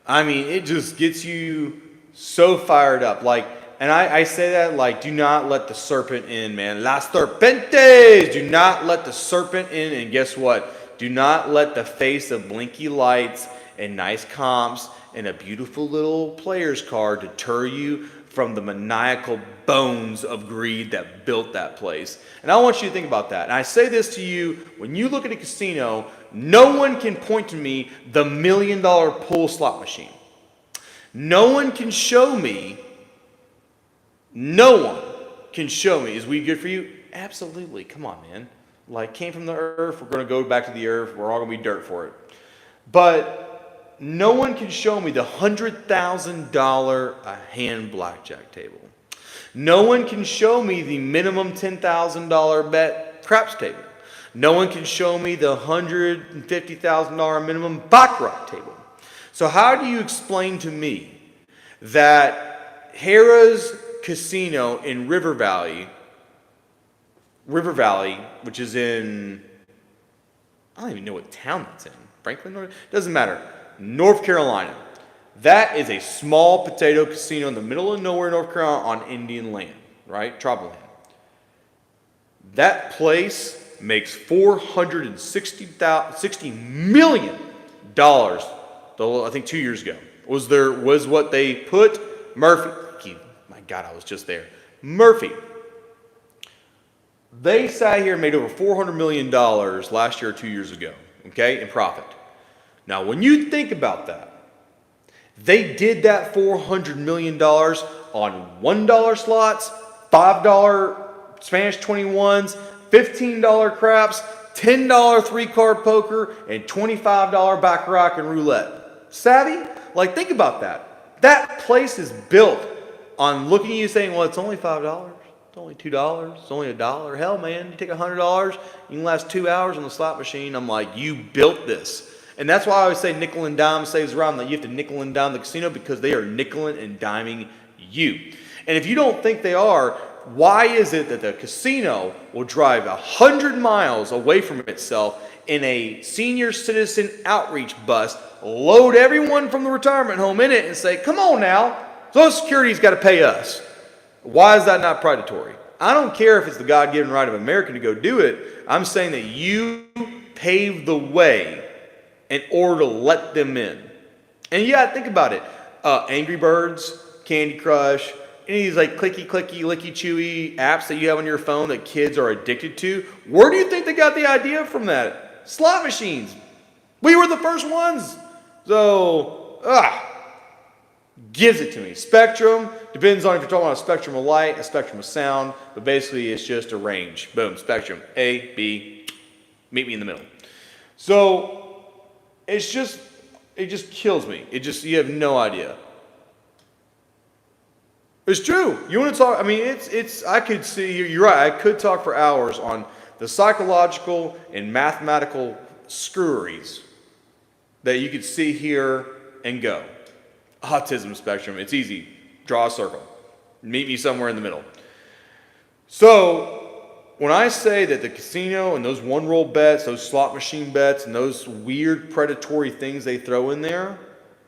I mean, it just gets you so fired up. Like, and I say that like, do not let the serpent in, man. Las serpentes! Do not let the serpent in. And guess what? Do not let the face of blinky lights and nice comps and a beautiful little player's card deter you from the maniacal bones of greed that built that place. And I want you to think about that. And I say this to you, when you look at a casino, no one can point to me the $1 million pull slot machine. No one can show me. Is weed good for you? Absolutely. Come on, man. Like, came from the earth, we're going to go back to the earth, we're all going to be dirt for it. But no one can show me the $100,000 a hand blackjack table. No one can show me the minimum $10,000 bet craps table. No one can show me the $150,000 minimum baccarat table. So how do you explain to me that Harrahs Casino in River Valley, which is in, I don't even know what town that's in, Franklin, doesn't matter, North Carolina. That is a small potato casino in the middle of nowhere, North Carolina, on Indian land, right? Tribal land. That place makes $460 million, I think 2 years ago. was what they put Murphy. My God, I was just there. Murphy. They sat here and made over $400 million last year or 2 years ago, okay, in profit. Now, when you think about that, they did that $400 million on $1 slots, $5 Spanish 21s, $15 craps, $10 three-card poker, and $25 baccarat and roulette. Savvy? Like, think about that. That place is built on looking at you saying, well, it's only $5. It's only $2. It's only $1. Hell, man, you take $100, you can last 2 hours on the slot machine. I'm like, you built this. And that's why I always say nickel and dime saves around. That you have to nickel and dime the casino because they are nickeling and diming you. And if you don't think they are, why is it that the casino will drive 100 miles away from itself in a senior citizen outreach bus, load everyone from the retirement home in it, and say, come on now, Social Security's got to pay us? Why is that not predatory? I don't care if it's the God-given right of America to go do it. I'm saying that you paved the way in order to let them in. And yeah, think about it. Angry Birds, Candy Crush, any of these like clicky, licky, chewy apps that you have on your phone that kids are addicted to. Where do you think they got the idea from that? Slot machines. We were the first ones. So, gives it to me. Spectrum, depends on if you're talking about a spectrum of light, a spectrum of sound, but basically it's just a range. Boom, spectrum. A, B, meet me in the middle. So, it just kills me. You have no idea. It's true. You want to talk, I mean, I could see, you're right, I could talk for hours on the psychological and mathematical screweries that you could see here and go. Autism spectrum, it's easy. Draw a circle. Meet me somewhere in the middle. So, when I say that the casino and those one-roll bets, those slot machine bets, and those weird predatory things they throw in there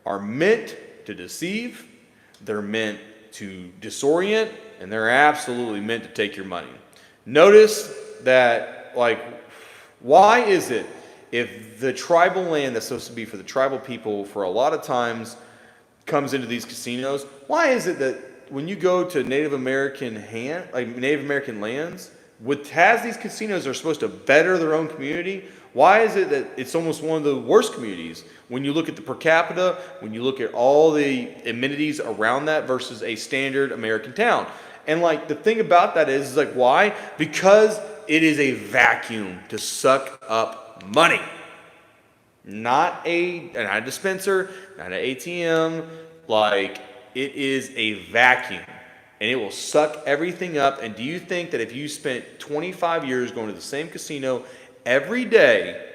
are meant to deceive, they're meant to disorient, and they're absolutely meant to take your money. Notice that, like, why is it if the tribal land that's supposed to be for the tribal people for a lot of times comes into these casinos, why is it that when you go to Native American lands, has these casinos are supposed to better their own community, why is it that it's almost one of the worst communities when you look at the per capita, when you look at all the amenities around that versus a standard American town? And like the thing about that is like, why? Because it is a vacuum to suck up money. Not a dispenser, not an ATM, like it is a vacuum. And it will suck everything up. And do you think that if you spent 25 years going to the same casino every day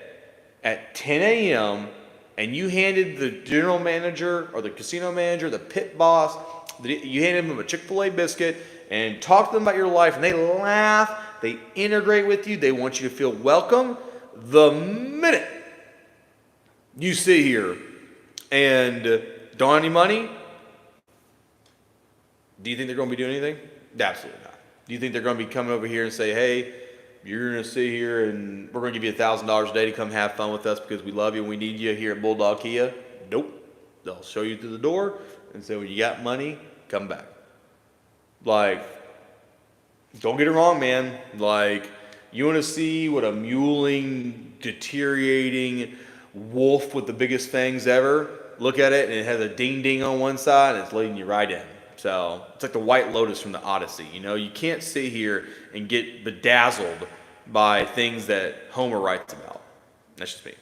at 10 a.m. and you handed the general manager or the casino manager, the pit boss, you handed them a Chick-fil-A biscuit and talked to them about your life, and they laugh, they integrate with you, they want you to feel welcome, the minute you sit here and don't have any money, do you think they're going to be doing anything? Absolutely not. Do you think they're going to be coming over here and say, hey, you're going to sit here and we're going to give you $1,000 a day to come have fun with us because we love you and we need you here at Bulldog Kia? Nope. They'll show you through the door and say, when you got money, come back. Like, don't get it wrong, man. Like, you want to see what a mewling, deteriorating wolf with the biggest fangs ever? Look at it and it has a ding-ding on one side and it's leading you right in. So it's like the White Lotus from the Odyssey. You know, you can't sit here and get bedazzled by things that Homer writes about. That's just me.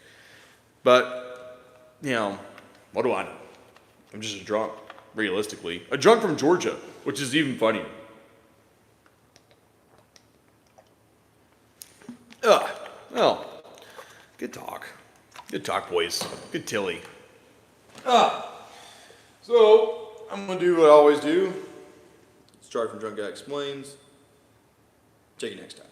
But, you know, what do I know? I'm just a drunk, realistically. A drunk from Georgia, which is even funnier. Well, good talk. Good talk, boys. Good Tilly. So I'm going to do what I always do. Start from Drunk Guy Explains. Check you next time.